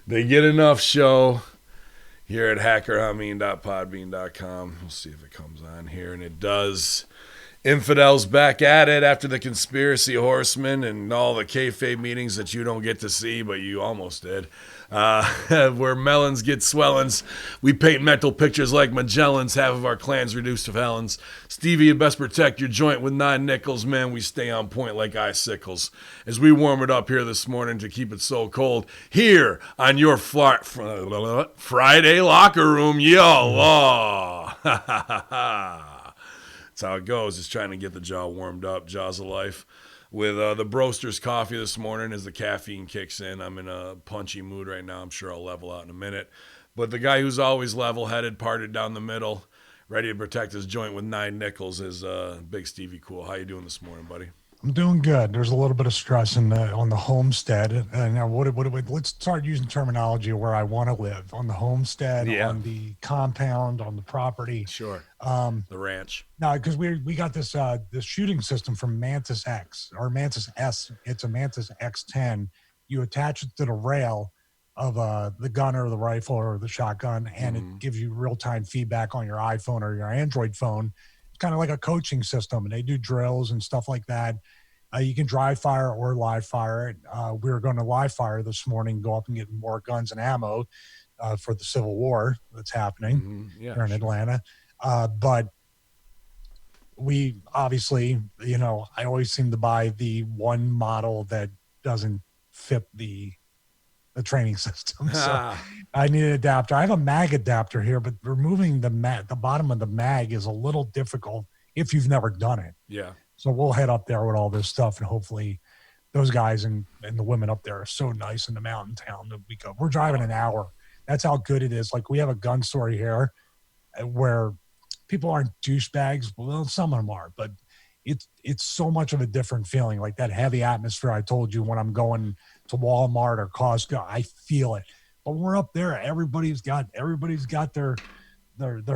They Get Enough show here at hackerhamin.podbean.com. We'll see if it comes on here, and it does. Infidels back at it after the conspiracy horsemen and all the kayfabe meetings that you don't get to see, but you almost did. Where melons get swellings, we paint mental pictures like Magellans. Half of our clans reduced to felons. Stevie, you best protect your joint with 9 nickels, man. We stay on point like icicles. As we warm it up here this morning to keep it so cold, here on your Friday locker room, y'all. That's how it goes. Just trying to get the jaw warmed up. Jaws of life. With the Broasters coffee this morning as the caffeine kicks in. I'm in a punchy mood right now. I'm sure I'll level out in a minute. But the guy who's always level-headed, parted down the middle, ready to protect his joint with 9 nickels is Big Stevie Cool. How you doing this morning, buddy? I'm doing good. There's a little bit of stress on the homestead. Now, let's start using terminology where I want to live on the homestead, on the compound, on the property. Sure. The ranch. No, because we got this shooting system from Mantis X or Mantis S. It's a Mantis X10. You attach it to the rail of the gun or the rifle or the shotgun, and it gives you real time feedback on your iPhone or your Android phone. Kind of like a coaching system, and they do drills and stuff like that. You can dry fire or live fire. We were going to live fire this morning, go up and get more guns and ammo for the Civil War that's happening here in Atlanta. But we obviously, I always seem to buy the one model that doesn't fit the training system. So I need an adapter. I have a mag adapter here, but removing the bottom of the mag is a little difficult if you've never done it. Yeah. So we'll head up there with all this stuff, and hopefully those guys and the women up there are so nice in the mountain town that we're driving an hour. That's how good it is. Like, we have a gun store here where people aren't douchebags. Well, some of them are, but it's so much of a different feeling. Like that heavy atmosphere I told you when I'm going to Walmart or Costco, I feel it. But when we're up there, everybody's got their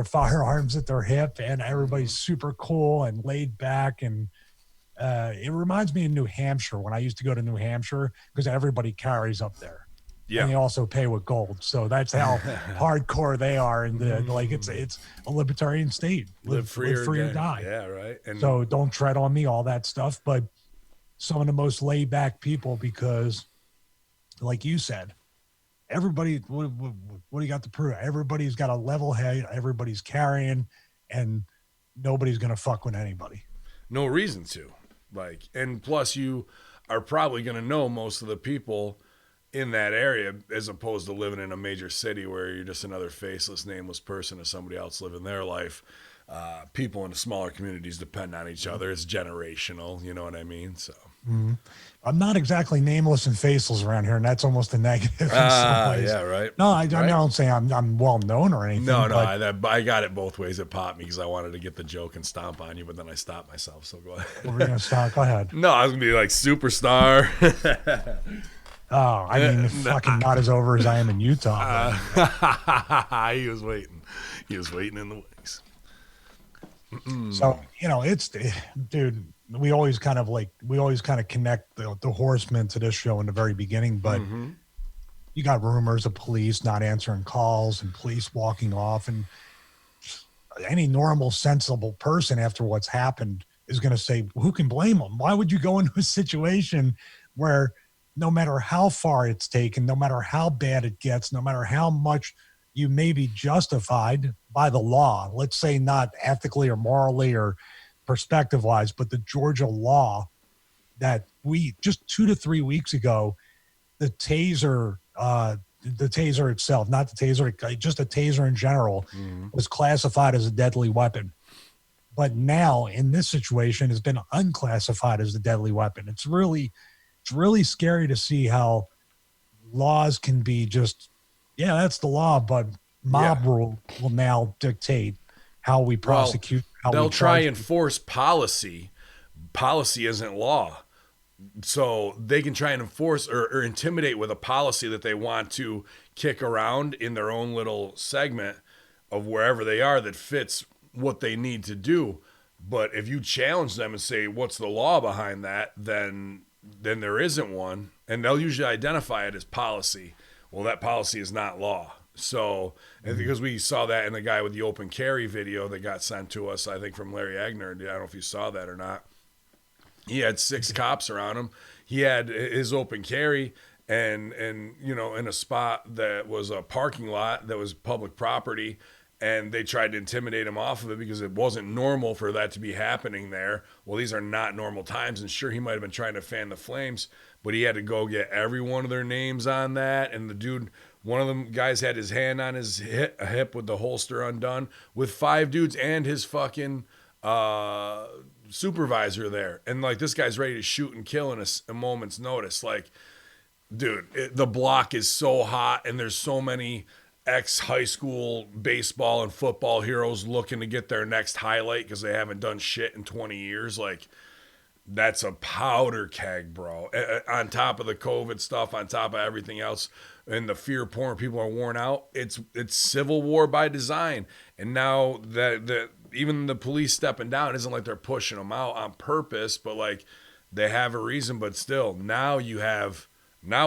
firearms at their hip, and everybody's super cool and laid back. And it reminds me of New Hampshire when I used to go to New Hampshire, because everybody carries up there. Yeah. And they also pay with gold. So that's how hardcore they are. And it's a libertarian state. Live free or die. Yeah, right. And so don't tread on me, all that stuff. But some of the most laid back people, because like you said, everybody, what do you got to prove? Everybody's got a level head. Everybody's carrying, and nobody's going to fuck with anybody. No reason to. And plus you are probably going to know most of the people in that area, as opposed to living in a major city where you're just another faceless, nameless person or somebody else living their life. People in the smaller communities depend on each other. It's generational, you know what I mean? So I'm not exactly nameless and faceless around here, and that's almost a negative in some ways. Yeah, right. No, I don't say I'm well known or anything. No, I got it both ways. It popped me because I wanted to get the joke and stomp on you, but then I stopped myself. So go ahead. We're gonna stop. Go ahead. No, I was gonna be like superstar. Oh, I mean, fucking not as over as I am in Utah. He was waiting. He was waiting in the wings. So, dude, we always kind of connect the horsemen to this show in the very beginning, but you got rumors of police not answering calls and police walking off, and any normal, sensible person after what's happened is going to say, who can blame them? Why would you go into a situation where no matter how far it's taken, no matter how bad it gets, no matter how much you may be justified by the law, let's say not ethically or morally or perspective-wise, but the Georgia law that we just 2 to 3 weeks ago, the taser itself, not the taser, just a taser in general, was classified as a deadly weapon. But now in this situation has been unclassified as a deadly weapon. It's really scary to see how laws can be just, that's the law, but mob rule will now dictate how we prosecute. They'll try and enforce policy. Policy isn't law. So they can try and enforce or intimidate with a policy that they want to kick around in their own little segment of wherever they are that fits what they need to do. But if you challenge them and say, what's the law behind that, then there isn't one. And they'll usually identify it as policy. Well, that policy is not law. So, and because we saw that in the guy with the open carry video that got sent to us, I think from Larry Agner. I don't know if you saw that or not. He had 6 cops around him. He had his open carry and you know, in a spot that was a parking lot that was public property, and they tried to intimidate him off of it because it wasn't normal for that to be happening there. Well, these are not normal times, and sure, he might have been trying to fan the flames, but he had to go get every one of their names on that. And the dude, one of them guys had his hand on his hip with the holster undone, with 5 dudes and his fucking supervisor there. And like, this guy's ready to shoot and kill in a moment's notice. Like, dude, the block is so hot, and there's so many ex-high school baseball and football heroes looking to get their next highlight because they haven't done shit in 20 years. Like, that's a powder keg, bro. On top of the COVID stuff, on top of everything else, and the fear porn, people are worn out. It's civil war by design. And now that even the police stepping down, isn't like they're pushing them out on purpose, but like, they have a reason. But still, now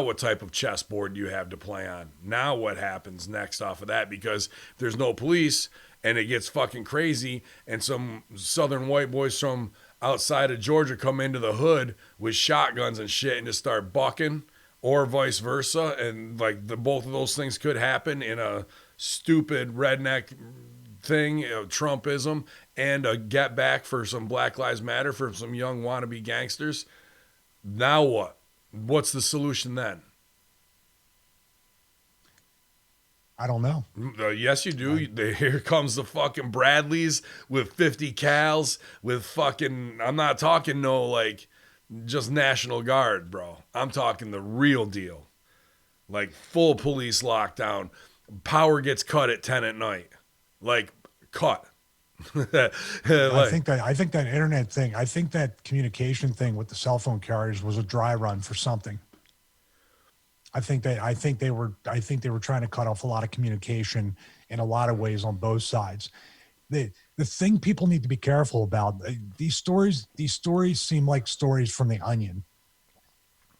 what type of chessboard do you have to play on? Now what happens next off of that? Because if there's no police and it gets fucking crazy, and some southern white boys from outside of Georgia come into the hood with shotguns and shit and just start bucking, or vice versa, and like both of those things could happen in a stupid redneck thing, you know, Trumpism, and a get back for some Black Lives Matter for some young wannabe gangsters. Now what? What's the solution then? I don't know. Yes, you do. Here comes the fucking Bradleys with 50 cals with fucking, I'm not talking no like just National Guard, bro. I'm talking the real deal. Like full police lockdown. Power gets cut at 10 at night. Like, cut. I think that internet thing, I think that communication thing with the cell phone carriers was a dry run for something. I think they were trying to cut off a lot of communication in a lot of ways on both sides. The thing people need to be careful about, these stories seem like stories from The Onion.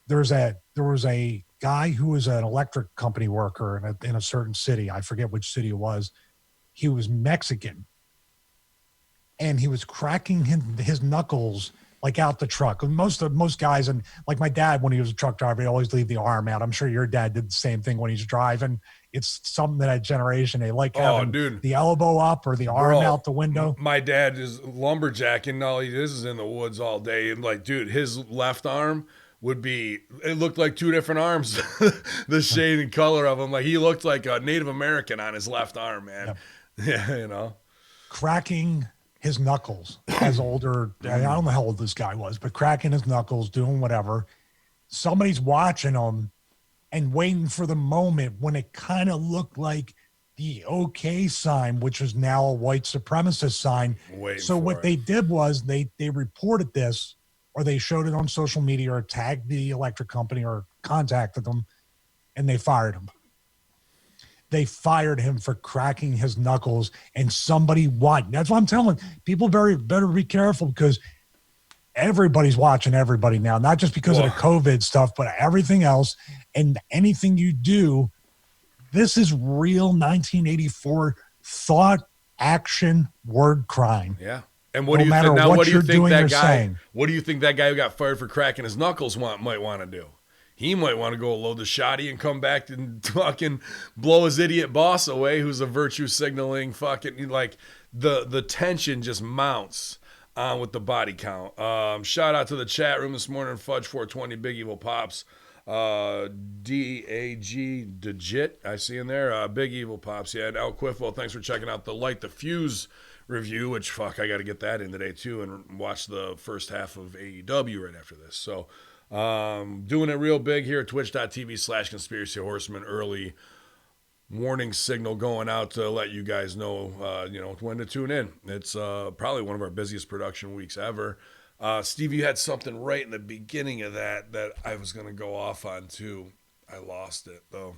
There was a guy who was an electric company worker in a certain city. I forget which city it was. He was Mexican, and he was cracking his knuckles like out the truck. Most guys, and like my dad, when he was a truck driver, he'd always leave the arm out. I'm sure your dad did the same thing when he's driving. It's something that generation, they like having the elbow up or the arm out the window. My dad is lumberjacking. All he is in the woods all day. And like, dude, his left arm it looked like 2 different arms, the shade and color of him. Like, he looked like a Native American on his left arm, man. Yep. Yeah, you know. Cracking his knuckles as older. I don't know how old this guy was, but cracking his knuckles, doing whatever. Somebody's watching him and waiting for the moment when it kind of looked like the OK sign, which is now a white supremacist sign. So what they did was they reported this, or they showed it on social media, or tagged the electric company or contacted them, and they fired him. They fired him for cracking his knuckles, and somebody watched. That's what I'm telling people. Better be careful, because everybody's watching everybody now, not just because of the COVID stuff, but everything else. And anything you do, this is real 1984 thought, action, word crime. Yeah. And what do you think? Now, what do you think that guy? What do you think that guy who got fired for cracking his knuckles might want to do? He might want to go load the shotty and come back and fucking blow his idiot boss away, who's a virtue signaling fucking, like, the tension just mounts on with the body count. Shout out to the chat room this morning, Fudge 420, Big Evil Pops, D-A-G Digit, I see in there, Big Evil Pops, yeah, and El Quiffo, thanks for checking out the Light the Fuse review, which, fuck, I got to get that in today, too, and watch the first half of AEW right after this, so... doing it real big here at twitch.tv/conspiracy horseman. Early warning signal going out to let you guys know, when to tune in. It's probably one of our busiest production weeks ever. Steve, you had something right in the beginning of that I was going to go off on too. I lost it though.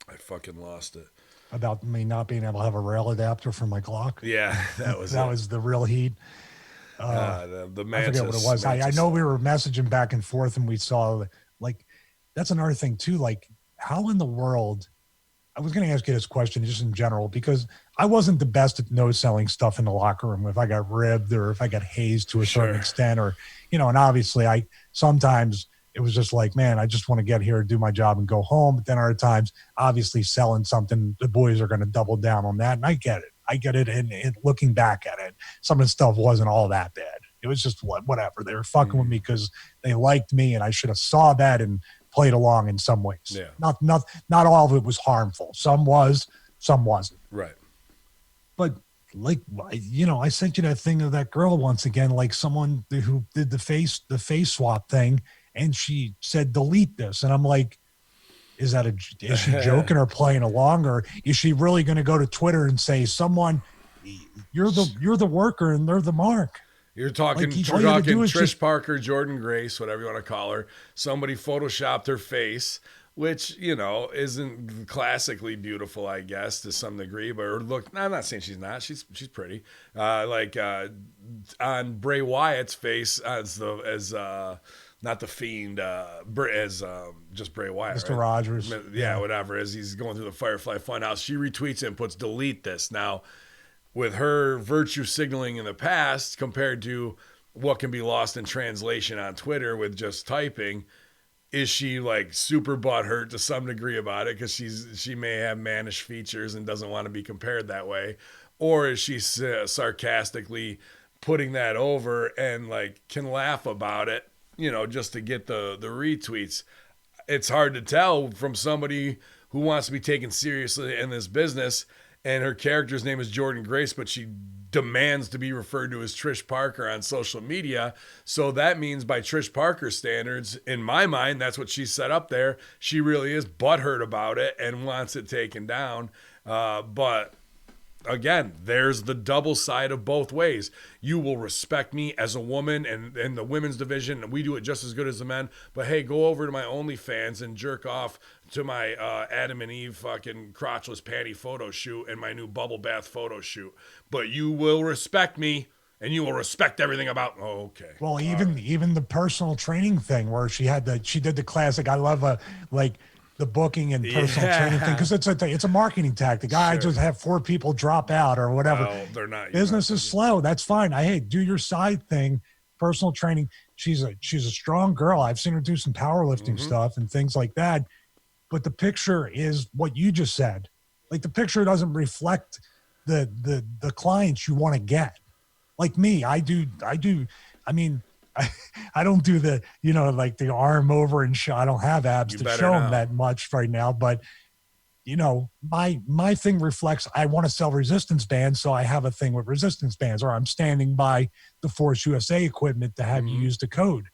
I fucking lost it. About me not being able to have a rail adapter for my Glock. Yeah, that was the real heat. The Mantis, I forget what it was. I know we were messaging back and forth, and we saw, like, that's another thing too. Like, how in the world, I was going to ask you this question just in general, because I wasn't the best at no selling stuff in the locker room. If I got ribbed or if I got hazed to a certain extent, or, and obviously sometimes it was just like, man, I just want to get here, do my job and go home. But then other times, obviously selling something, the boys are going to double down on that. And I get it. And looking back at it, some of the stuff wasn't all that bad. It was just whatever. They were fucking with me because they liked me, and I should have saw that and played along in some ways. Yeah. Not all of it was harmful. Some was, some wasn't. Right. But I sent you that thing of that girl once again, like someone who did the face swap thing, and she said, delete this. And I'm like, is she joking or playing along, or is she really going to go to Twitter and say, you're the worker and they're the mark? You're talking Trish Parker, Jordan Grace, whatever you want to call her. Somebody photoshopped her face, which, isn't classically beautiful, I guess, to some degree. But I'm not saying she's not. She's pretty. On Bray Wyatt's face as not the Fiend, as just Bray Wyatt, Mr. right? Rogers. Yeah, whatever. As he's going through the Firefly Funhouse, she retweets it and puts delete this. Now, with her virtue signaling in the past compared to what can be lost in translation on Twitter with just typing, is she like super butthurt to some degree about it because she may have mannish features and doesn't want to be compared that way? Or is she sarcastically putting that over and like can laugh about it, just to get the retweets? It's hard to tell from somebody who wants to be taken seriously in this business, and her character's name is Jordan Grace, but she demands to be referred to as Trish Parker on social media. So that means by Trish Parker standards, in my mind, that's what she set up there. She really is butthurt about it and wants it taken down. But again, there's the double side of both ways. You will respect me as a woman and in the women's division, and we do it just as good as the men. But hey, go over to my OnlyFans and jerk off to my Adam and Eve fucking crotchless panty photo shoot and my new bubble bath photo shoot. But you will respect me, and you will respect everything about. Oh, okay. Well, even the personal training thing where she did the classic. I love the booking and personal training thing, because it's a marketing tactic. I just have 4 people drop out or whatever. Well, they're not. Business is slow. That's fine. Do your side thing, personal training. She's a strong girl. I've seen her do some powerlifting stuff and things like that. But the picture is what you just said. Like, the picture doesn't reflect the clients you want to get. Like me, I do. I mean, I don't do the, like the arm over and show. I don't have abs to show them that much right now, but my thing reflects, I want to sell resistance bands. So I have a thing with resistance bands, or I'm standing by the Force USA equipment to have you use the code.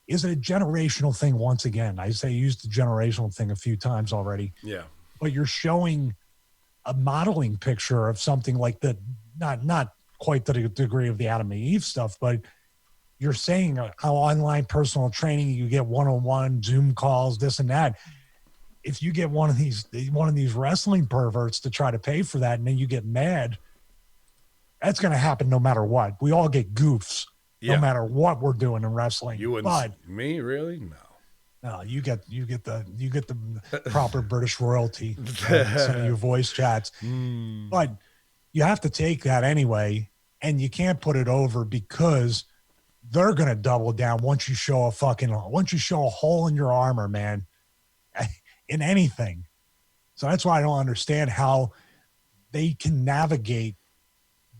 Is it a generational thing? Once again, I say use the generational thing a few times already. Yeah. But you're showing a modeling picture of something like that, not quite to the degree of the Adam and Eve stuff, but you're saying how online personal training, you get one-on-one Zoom calls, this and that. If you get one of these wrestling perverts to try to pay for that, and then you get mad, that's going to happen no matter what. We all get goofs, no matter what we're doing in wrestling. You wouldn't. Me, really? No. You get the proper British royalty in some of your voice chats, but you have to take that anyway, and you can't put it over because they're going to double down once you show a hole in your armor, man, in anything. So that's why I don't understand how they can navigate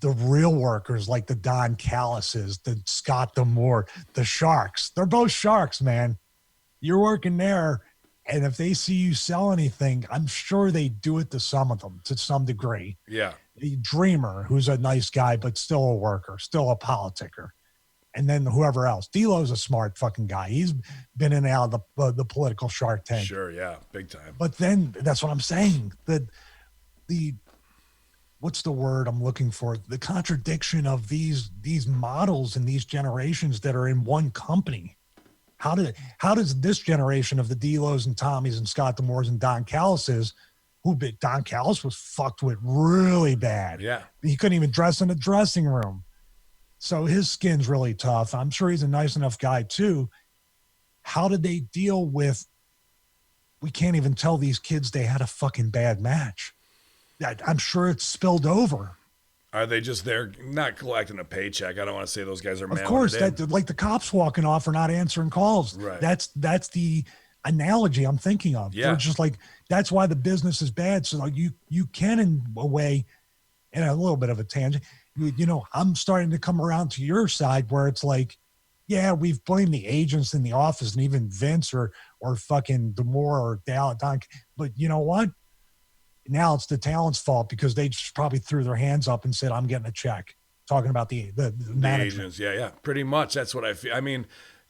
the real workers like the Don Callises, the Scott D'Amore, the Sharks. They're both Sharks, man. You're working there, and if they see you sell anything, I'm sure they do it to some of them to some degree. Yeah. Dreamer, who's a nice guy, but still a worker, still a politicker. And then whoever else. D'Lo's a smart fucking guy. He's been in and out of the political Shark Tank. Sure, yeah, big time. But then that's what I'm saying. The what's the word I'm looking for? The contradiction of these models and these generations that are in one company. How does this generation of the D'Los and Tommies and Scott D'Amores and Don Callises, Don Callis was fucked with really bad. Yeah. He couldn't even dress in a dressing room. So his skin's really tough. I'm sure he's a nice enough guy too. How did they deal with we can't even tell these kids they had a fucking bad match. I'm sure it's spilled over. Are they just there not collecting a paycheck? I don't want to say those guys are mailing Of course, it in. like the cops walking off or not answering calls. Right. That's the analogy I'm thinking of. Yeah. They're just like, that's why the business is bad. So you can, in a way, and a little bit of a tangent, you know, I'm starting to come around to your side where it's like, yeah, we've blamed the agents in the office and even Vince or fucking Demore or Don. But you know what? Now it's the talent's fault because they just probably threw their hands up and said, I'm getting a check. Talking about the agents. Yeah. Pretty much. That's what I feel. I mean,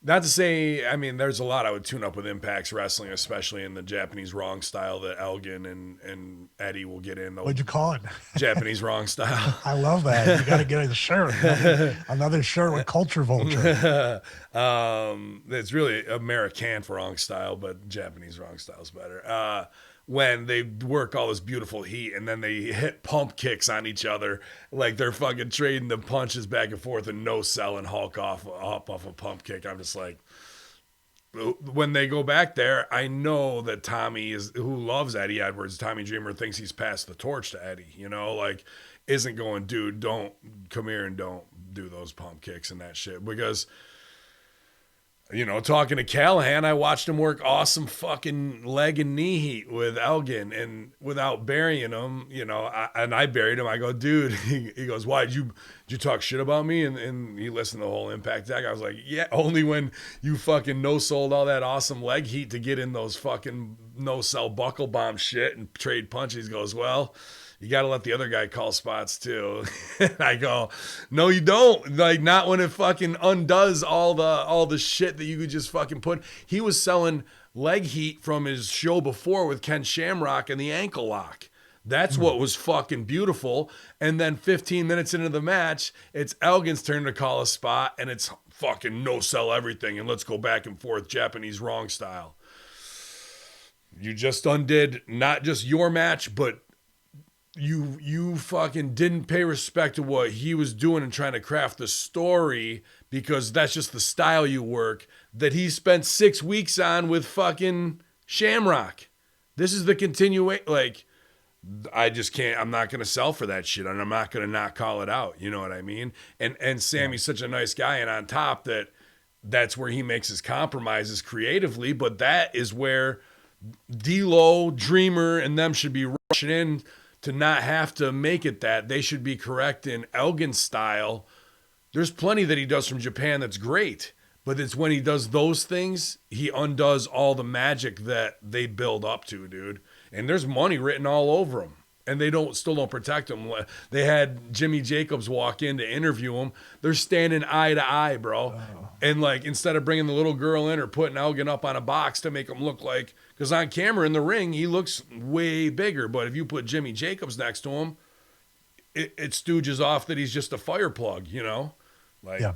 not to say, I mean, there's a lot I would tune up with Impact's wrestling, especially in the Japanese wrong style that Elgin and Eddie will get in. What'd you call it? Japanese wrong style. I love that. You got to get a shirt. Another shirt with Culture Vulture. It's really American for wrong style, but Japanese wrong style is better. When they work all this beautiful heat and then they hit pump kicks on each other, like they're fucking trading the punches back and forth and no sell and Hulk off a pump kick. I'm just like, when they go back there, I know that Tommy who loves Eddie Edwards, Tommy Dreamer thinks he's passed the torch to Eddie, you know, like isn't going, dude, don't come here and don't do those pump kicks and that shit because, you know, talking to Callahan, I watched him work awesome fucking leg and knee heat with Elgin and without burying him, you know, I buried him. I go, dude, he goes, why, did you talk shit about me? And he listened to the whole Impact deck. I was like, yeah, only when you fucking no-sold all that awesome leg heat to get in those fucking no-sell buckle bomb shit and trade punches. He goes, well, you got to let the other guy call spots too. I go, no, you don't. Like, not when it fucking undoes all the shit that you could just fucking put. He was selling leg heat from his show before with Ken Shamrock and the ankle lock. That's what was fucking beautiful. And then 15 minutes into the match, it's Elgin's turn to call a spot and it's fucking no sell everything. And let's go back and forth Japanese wrong style. You just undid not just your match, but you fucking didn't pay respect to what he was doing and trying to craft the story because that's just the style you work that he spent 6 weeks on with fucking Shamrock. This is the continuation. Like, I just can't, I'm not going to sell for that shit and I'm not going to not call it out. You know what I mean? And Sammy's such a nice guy and on top that's where he makes his compromises creatively, but that is where D-Lo, Dreamer, and them should be rushing in to not have to make it that. They should be correct in Elgin's style. There's plenty that he does from Japan that's great, but it's when he does those things, he undoes all the magic that they build up to, dude. And there's money written all over him, and they still don't protect him. They had Jimmy Jacobs walk in to interview him. They're standing eye to eye, bro. Oh. And like, instead of bringing the little girl in or putting Elgin up on a box to make him look like, because on camera in the ring, he looks way bigger. But if you put Jimmy Jacobs next to him, it stooges off that he's just a fire plug, you know? Like, yeah.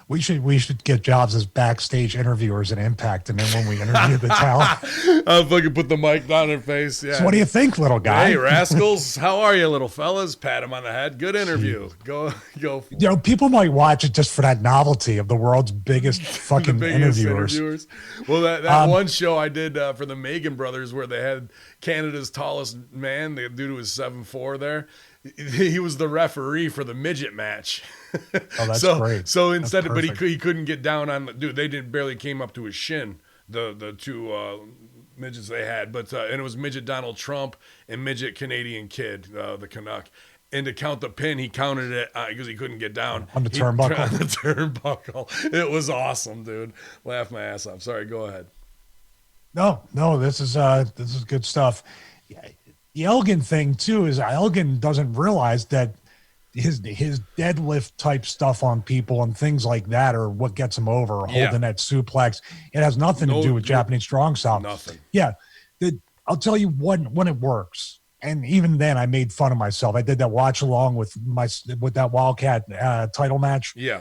We should get jobs as backstage interviewers at Impact, and then when we interview the talent, I'll fucking put the mic down in their face. Yeah. So what do you think, little guy? Hey, rascals, how are you, little fellas? Pat him on the head. Good interview. Go. You know, people might watch it just for that novelty of the world's biggest fucking interviewers. Well, that one show I did for the Megan Brothers, where they had Canada's tallest man, the dude who was 7'4" there. He was the referee for the midget match. Oh, that's great. So instead, but he couldn't get down on the dude. They barely came up to his shin. The two midgets they had, but and it was midget Donald Trump and midget Canadian Kid, the Canuck. And to count the pin, he counted it because he couldn't get down on the turnbuckle. On the turnbuckle, it was awesome, dude. Laugh my ass off. Sorry, go ahead. No, this is good stuff. Yeah. The Elgin thing too is Elgin doesn't realize that his deadlift type stuff on people and things like that are what gets him over. Holding that suplex, it has nothing to do with Japanese strong style. Nothing. Yeah, I'll tell you when it works. And even then, I made fun of myself. I did that watch along with that Wildcat title match. Yeah,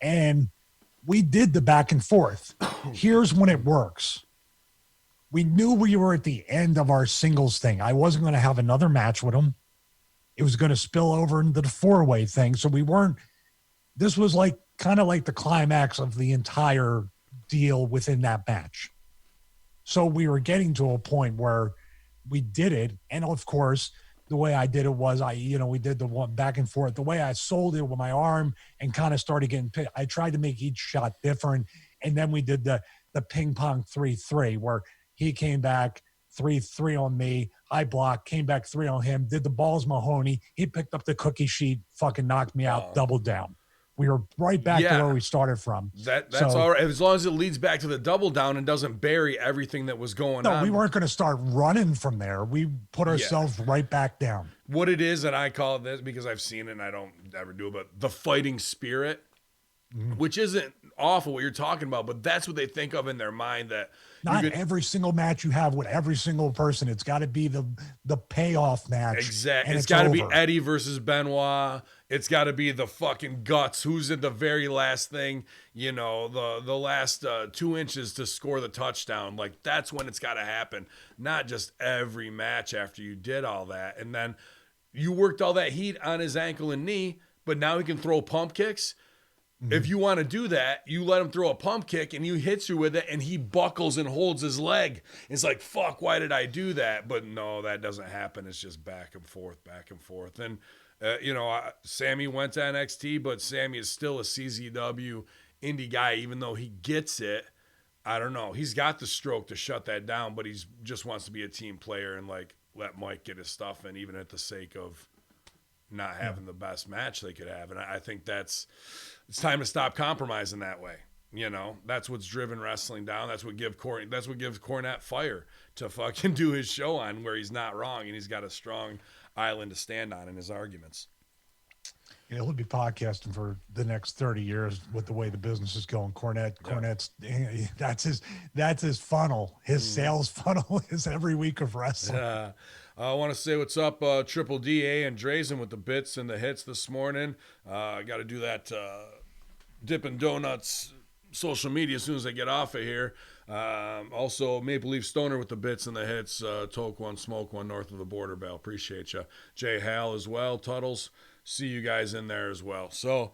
and we did the back and forth. Here's when it works. We knew we were at the end of our singles thing. I wasn't going to have another match with him. It was going to spill over into the four-way thing. So this was kind of like the climax of the entire deal within that match. So we were getting to a point where we did it. And of course, the way I did it was we did the one back and forth. The way I sold it with my arm and kind of started getting picked. I tried to make each shot different. And then we did the ping pong 3-3 where he came back 3-3 on me. I blocked, came back 3 on him, did the balls Mahoney. He picked up the cookie sheet, fucking knocked me out, doubled down. We were right back to where we started from. That's all right. As long as it leads back to the double down and doesn't bury everything that was going on. No, we weren't going to start running from there. We put ourselves right back down. What it is, and I call it this because I've seen it and I don't ever do it, but the fighting spirit, which isn't awful what you're talking about, but that's what they think of in their mind. That not every single match you have with every single person. It's got to be the payoff match. Exactly. It's got to be Eddie versus Benoit. It's got to be the fucking guts. Who's in the very last thing? You know, the last 2 inches to score the touchdown. Like, that's when it's got to happen. Not just every match after you did all that. And then you worked all that heat on his ankle and knee, but now he can throw pump kicks. If you want to do that, you let him throw a pump kick and he hits you with it and he buckles and holds his leg. It's like, fuck, why did I do that? But no, that doesn't happen. It's just back and forth, back and forth. And, Sammy went to NXT, but Sammy is still a CZW indie guy, even though he gets it. I don't know. He's got the stroke to shut that down, but he just wants to be a team player and, like, let Mike get his stuff in, even at the sake of not having the best match they could have. And I think it's time to stop compromising that way. You know, that's what's driven wrestling down. That's what gives Cornette fire to fucking do his show on, where he's not wrong and he's got a strong island to stand on in his arguments. Yeah, he'll be podcasting for the next 30 years with the way the business is going. Cornette's that's his funnel. His sales funnel is every week of wrestling. I want to say what's up, Triple DA and Drazen with the bits and the hits this morning. I got to do that Dippin' Donuts social media as soon as I get off of here. Also, Maple Leaf Stoner with the bits and the hits. Toke one, smoke one, north of the border bell. Appreciate you. Jay Hal as well. Tuttles. See you guys in there as well. So,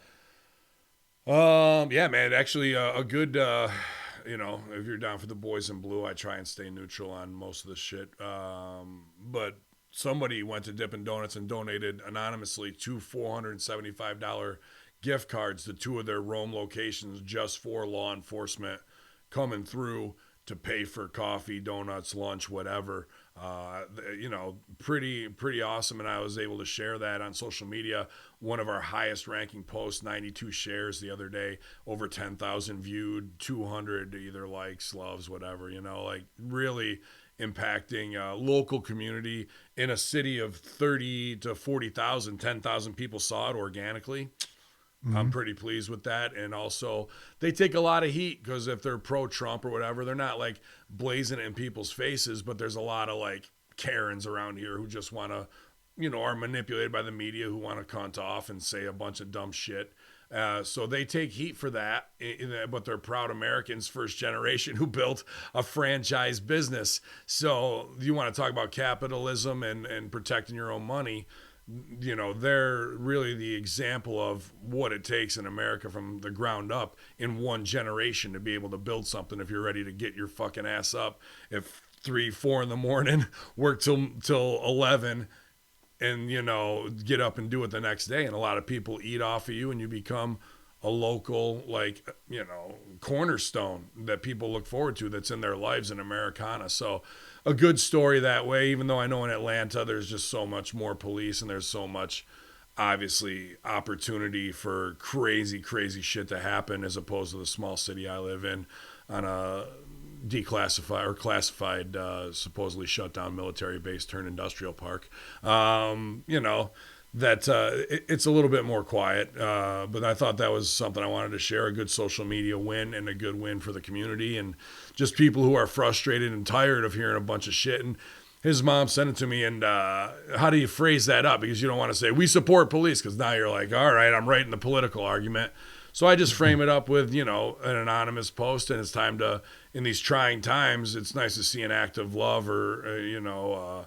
yeah, man, actually a good, if you're down for the boys in blue, I try and stay neutral on most of the shit. But somebody went to Dippin' Donuts and donated anonymously 2 $475 gift cards to 2 of their Rome locations just for law enforcement coming through to pay for coffee, donuts, lunch, whatever. Pretty awesome. And I was able to share that on social media. One of our highest ranking posts, 92 shares the other day, over 10,000 viewed, 200 either likes, loves, whatever, really impacting local community in a city of 30 to 40,000, 10,000 people saw it organically. I'm pretty pleased with that. And also, they take a lot of heat because if they're pro-Trump or whatever, they're not like blazing it in people's faces, but there's a lot of like Karens around here who just want to, are manipulated by the media, who want to cunt off and say a bunch of dumb shit. So they take heat for that, but they're proud Americans, first generation, who built a franchise business. So you want to talk about capitalism and protecting your own money. They're really the example of what it takes in America from the ground up in one generation to be able to build something. If you're ready to get your fucking ass up, if 3-4 in the morning, work till 11, and get up and do it the next day. And a lot of people eat off of you, and you become a local, cornerstone that people look forward to, that's in their lives in Americana. So a good story that way, even though I know in Atlanta there's just so much more police and there's so much, obviously, opportunity for crazy shit to happen, as opposed to the small city I live in on a declassified or classified, supposedly shut down military base turned industrial park. It's a little bit more quiet, but I thought that was something I wanted to share, a good social media win and a good win for the community and just people who are frustrated and tired of hearing a bunch of shit. And his mom sent it to me, and how do you phrase that up? Because you don't want to say, we support police, because now you're like, all right, I'm right in the political argument. So I just frame it up with, an anonymous post, and it's time to, in these trying times, it's nice to see an act of love or,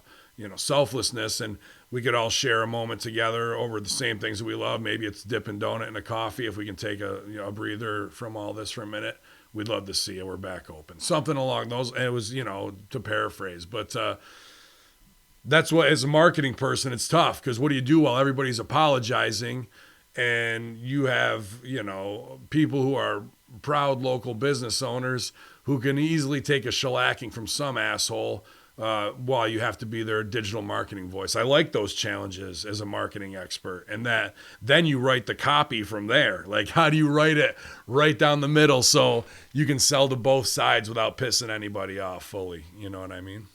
selflessness, and we could all share a moment together over the same things that we love. Maybe it's Dippin' Donut and a coffee. If we can take a breather from all this for a minute, we'd love to see you. We're back open. Something along those. And it was, to paraphrase, but that's what, as a marketing person, it's tough because what do you do while everybody's apologizing and you have, people who are proud local business owners who can easily take a shellacking from some asshole while you have to be their digital marketing voice. I like those challenges as a marketing expert, and that then you write the copy from there. Like, how do you write it right down the middle so you can sell to both sides without pissing anybody off fully? You know what I mean?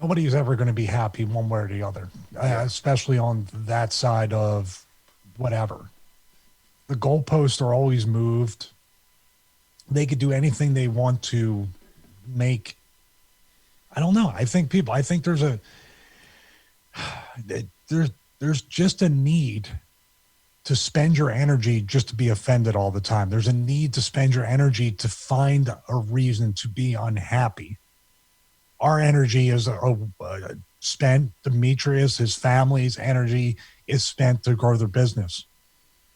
Nobody's ever going to be happy one way or the other, especially on that side of whatever. The goalposts are always moved. They could do anything they want to make. I don't know. I think there's just a need to spend your energy just to be offended all the time. There's a need to spend your energy to find a reason to be unhappy. Our energy is spent. Demetrius, his family's energy is spent to grow their business.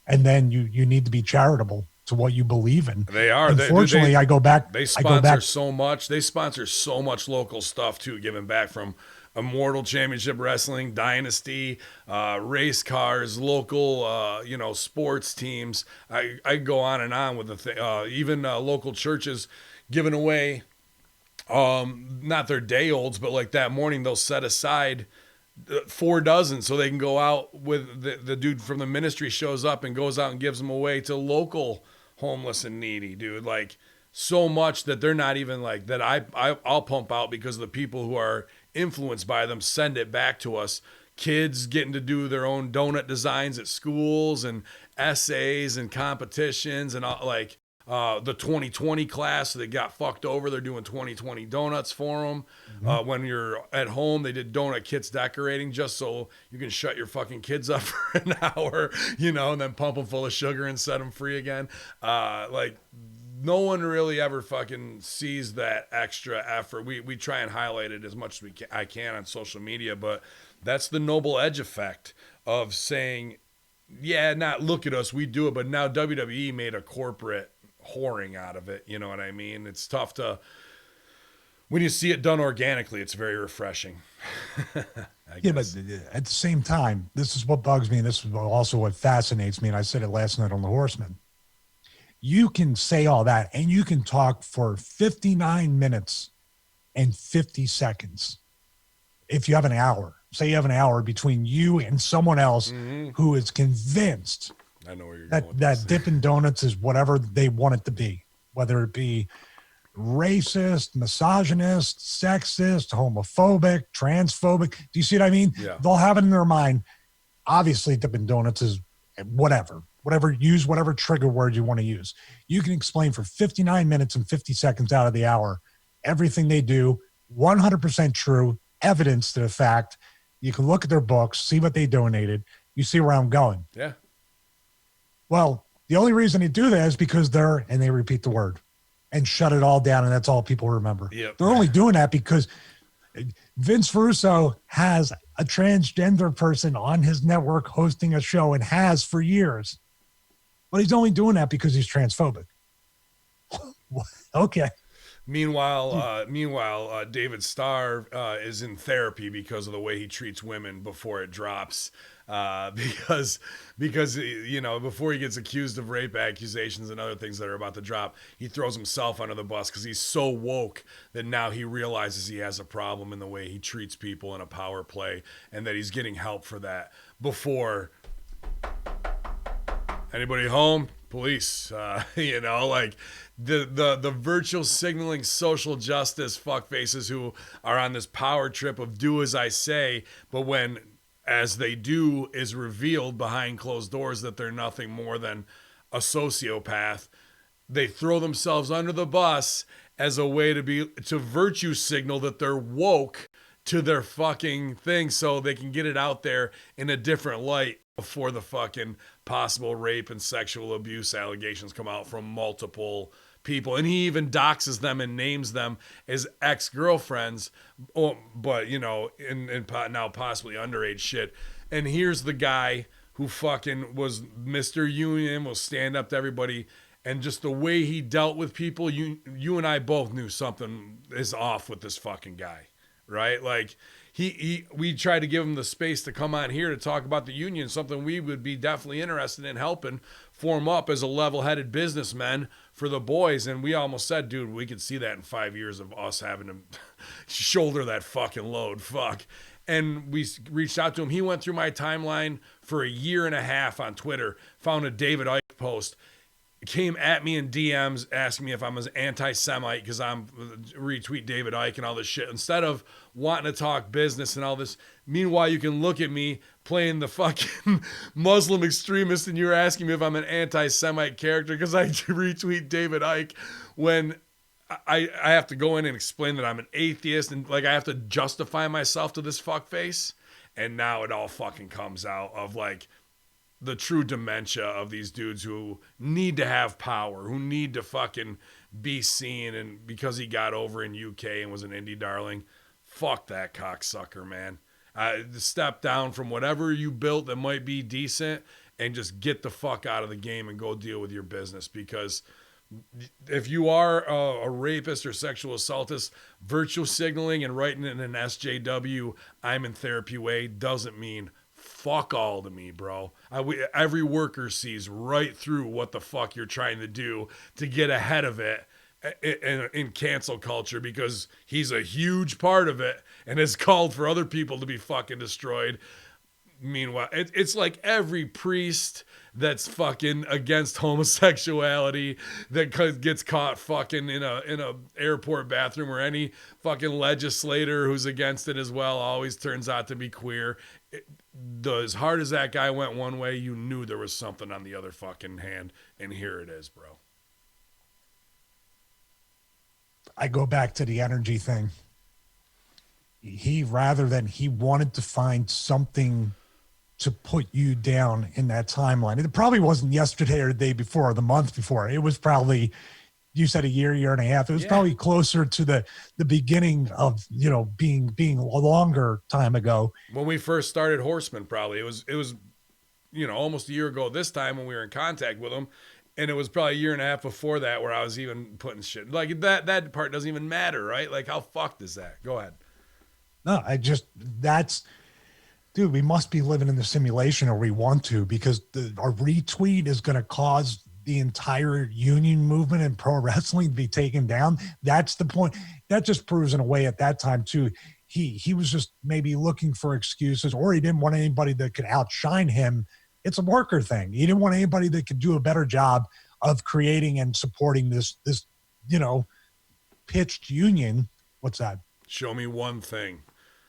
And then you need to be charitable to what you believe in. They are. Unfortunately, I go back. They sponsor so much. They sponsor so much local stuff too, giving back from Immortal Championship Wrestling, Dynasty, race cars, local, sports teams. I go on and on with the thing. Even local churches giving away, not their day olds, but like that morning they'll set aside 4 dozen so they can go out with the dude from the ministry shows up and goes out and gives them away to local homeless and needy, dude. Like, so much that they're not even like that. I'll pump out because the people who are influenced by them send it back to us. Kids getting to do their own donut designs at schools and essays and competitions and all, like the 2020 class that got fucked over. They're doing 2020 donuts for them. Mm-hmm. When you're at home, they did donut kits decorating just so you can shut your fucking kids up for an hour, and then pump them full of sugar and set them free again. Like, no one really ever fucking sees that extra effort. We try and highlight it as much as I can on social media, but that's the Noble Edge effect of saying, yeah, not look at us, we do it, but now WWE made a corporate whoring out of it. You know what I mean? It's tough to, when you see it done organically, it's very refreshing. Yeah, but at the same time, this is what bugs me, and this is also what fascinates me, and I said it last night on The Horseman. You can say all that, and you can talk for 59 minutes and 50 seconds if you have an hour. Say you have an hour between you and someone else who is convinced I know where you're that, going that Dippin' Donuts is whatever they want it to be, whether it be racist, misogynist, sexist, homophobic, transphobic. Do you see what I mean? Yeah. They'll have it in their mind. Obviously, Dippin' Donuts is whatever, use whatever trigger word you want to use. You can explain for 59 minutes and 50 seconds out of the hour everything they do, 100% true, evidence to the fact. You can look at their books, see what they donated. You see where I'm going. Yeah. Well, the only reason they do that is because and they repeat the word and shut it all down, and that's all people remember. Yep. They're only doing that because Vince Russo has a transgender person on his network hosting a show and has for years. But he's only doing that because he's transphobic. Okay. Meanwhile, David Starr is in therapy because of the way he treats women before it drops. Because before he gets accused of rape accusations and other things that are about to drop, he throws himself under the bus because he's so woke that now he realizes he has a problem in the way he treats people in a power play, and that he's getting help for that. Before anybody home, police, like the virtual signaling social justice fuckfaces who are on this power trip of do as I say, but when as they do is revealed behind closed doors that they're nothing more than a sociopath, they throw themselves under the bus as a way to virtue signal that they're woke to their fucking thing so they can get it out there in a different light before the fucking possible rape and sexual abuse allegations come out from multiple people. And he even doxes them and names them as ex-girlfriends, but in now possibly underage shit. And here's the guy who fucking was Mr. Union, will stand up to everybody, and just the way he dealt with people, you and I both knew something is off with this fucking guy, right? Like we tried to give him the space to come on here to talk about the union, something we would be definitely interested in helping form up as a level-headed businessman for the boys. And we almost said, dude, we could see that in 5 years of us having to shoulder that fucking load. Fuck. And we reached out to him. He went through my timeline for a year and a half on Twitter, found a David Icke post, came at me in DMs asking me if I'm an anti-Semite because I'm retweet David Icke and all this shit instead of wanting to talk business and all this. Meanwhile, you can look at me playing the fucking Muslim extremist and you're asking me if I'm an anti-Semite character because I retweet David Icke when I have to go in and explain that I'm an atheist and like I have to justify myself to this fuckface. And now it all fucking comes out of like the true dementia of these dudes who need to have power, who need to fucking be seen. And because he got over in UK and was an indie darling, fuck that cocksucker, man. Step down from whatever you built that might be decent and just get the fuck out of the game and go deal with your business. Because if you are a rapist or sexual assaultist, virtue signaling and writing in an SJW, I'm in therapy way doesn't mean fuck all to me, bro. Every worker sees right through what the fuck you're trying to do to get ahead of it in cancel culture because he's a huge part of it and has called for other people to be fucking destroyed. Meanwhile, it's like every priest that's fucking against homosexuality that gets caught fucking in a airport bathroom, or any fucking legislator who's against it as well always turns out to be queer. As hard as that guy went one way, you knew there was something on the other fucking hand, and here it is, bro. I go back to the energy thing. He wanted to find something to put you down in that timeline. It probably wasn't yesterday or the day before or the month before. It was probably, you said a year and a half. It was probably closer to the beginning of, being a longer time ago. When we first started Horseman, probably it was, almost a year ago this time when we were in contact with him. And it was probably a year and a half before that where I was even putting shit like that part doesn't even matter, right? Like how fucked is that? Go ahead. No, dude, we must be living in the simulation, or we want to, because our retweet is going to cause the entire union movement and pro wrestling to be taken down. That's the point. That just proves in a way at that time too, he was just maybe looking for excuses, or he didn't want anybody that could outshine him. It's a worker thing. He didn't want anybody that could do a better job of creating and supporting this pitched union. What's that? Show me one thing.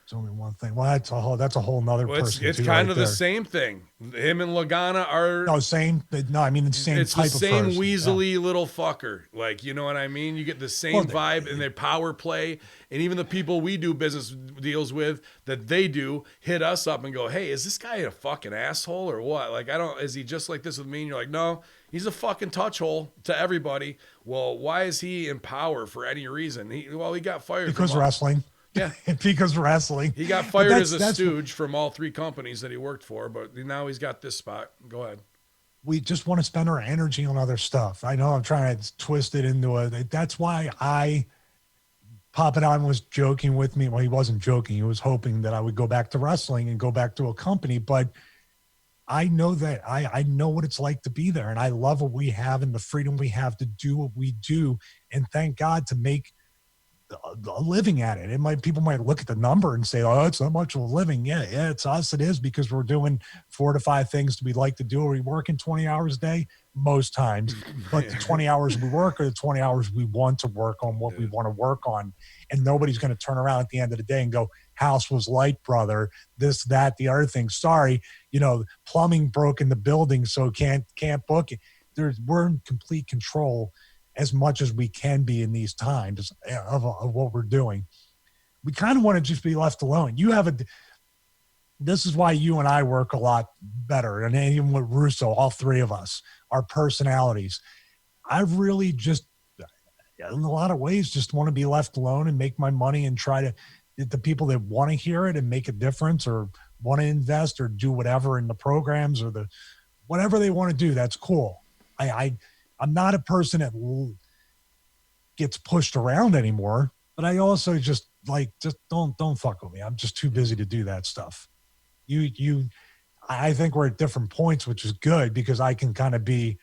It's only one thing. Well, that's a whole nother person. It's kind of the same thing. Him and Lagana are same. No, I mean the same. It's type the same of person. weaselly little fucker. Like, you know what I mean? You get the same vibe in their power play, and even the people we do business deals with that they do hit us up and go, "Hey, is this guy a fucking asshole or what? Like, is he just like this with me?" And you're like, "No, he's a fucking touch hole to everybody." Well, why is he in power for any reason? He got fired because wrestling. Yeah, because wrestling. He got fired as a stooge from all three companies that he worked for, but now he's got this spot. Go ahead. We just want to spend our energy on other stuff. I know I'm trying to twist it into that's why Papa Don was joking with me. Well, he wasn't joking. He was hoping that I would go back to wrestling and go back to a company, but I know that I know what it's like to be there, and I love what we have and the freedom we have to do what we do, and thank God to make a living at it. People might look at the number and say, "Oh, it's not much of a living." Yeah, it's us. It is, because we're doing 4 to 5 things that we like to do. Are we working 20 hours a day? Most times, but the 20 hours we work are the 20 hours we want to work on what we want to work on. And nobody's going to turn around at the end of the day and go, "House was light, brother. This, that, the other thing. Sorry, plumbing broke in the building, so can't book it." We're in complete control as much as we can be in these times of what we're doing. We kind of want to just be left alone. This is why you and I work a lot better. And even with Russo, all three of us, our personalities. I really just, in a lot of ways, just want to be left alone and make my money and try to, the people that want to hear it and make a difference or want to invest or do whatever in the programs or whatever they want to do. That's cool. I'm not a person that gets pushed around anymore, but I also just don't fuck with me. I'm just too busy to do that stuff. I think we're at different points, which is good because I can kind of be,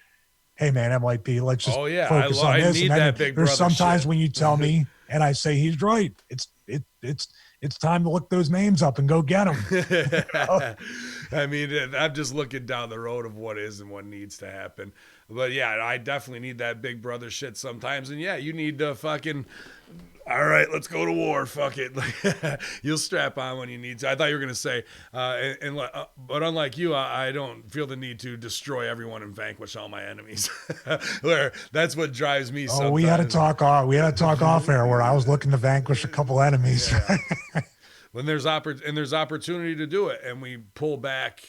hey man, MYP, let's just Oh yeah, focus on I this. need And then that big there's brother sometimes shit. when you tell me and I say he's right, it's time to look those names up and go get them. I mean, I'm just looking down the road of what is and what needs to happen. But yeah, I definitely need that big brother shit sometimes. And yeah, you need to fucking, all right, let's go to war. Fuck it. You'll strap on when you need to. I thought you were going to say, but unlike you, I don't feel the need to destroy everyone and vanquish all my enemies. Where that's what drives me Oh, sometimes. we had to talk off air where I was looking to vanquish a couple enemies. Yeah. When there's opportunity to do it, and we pull back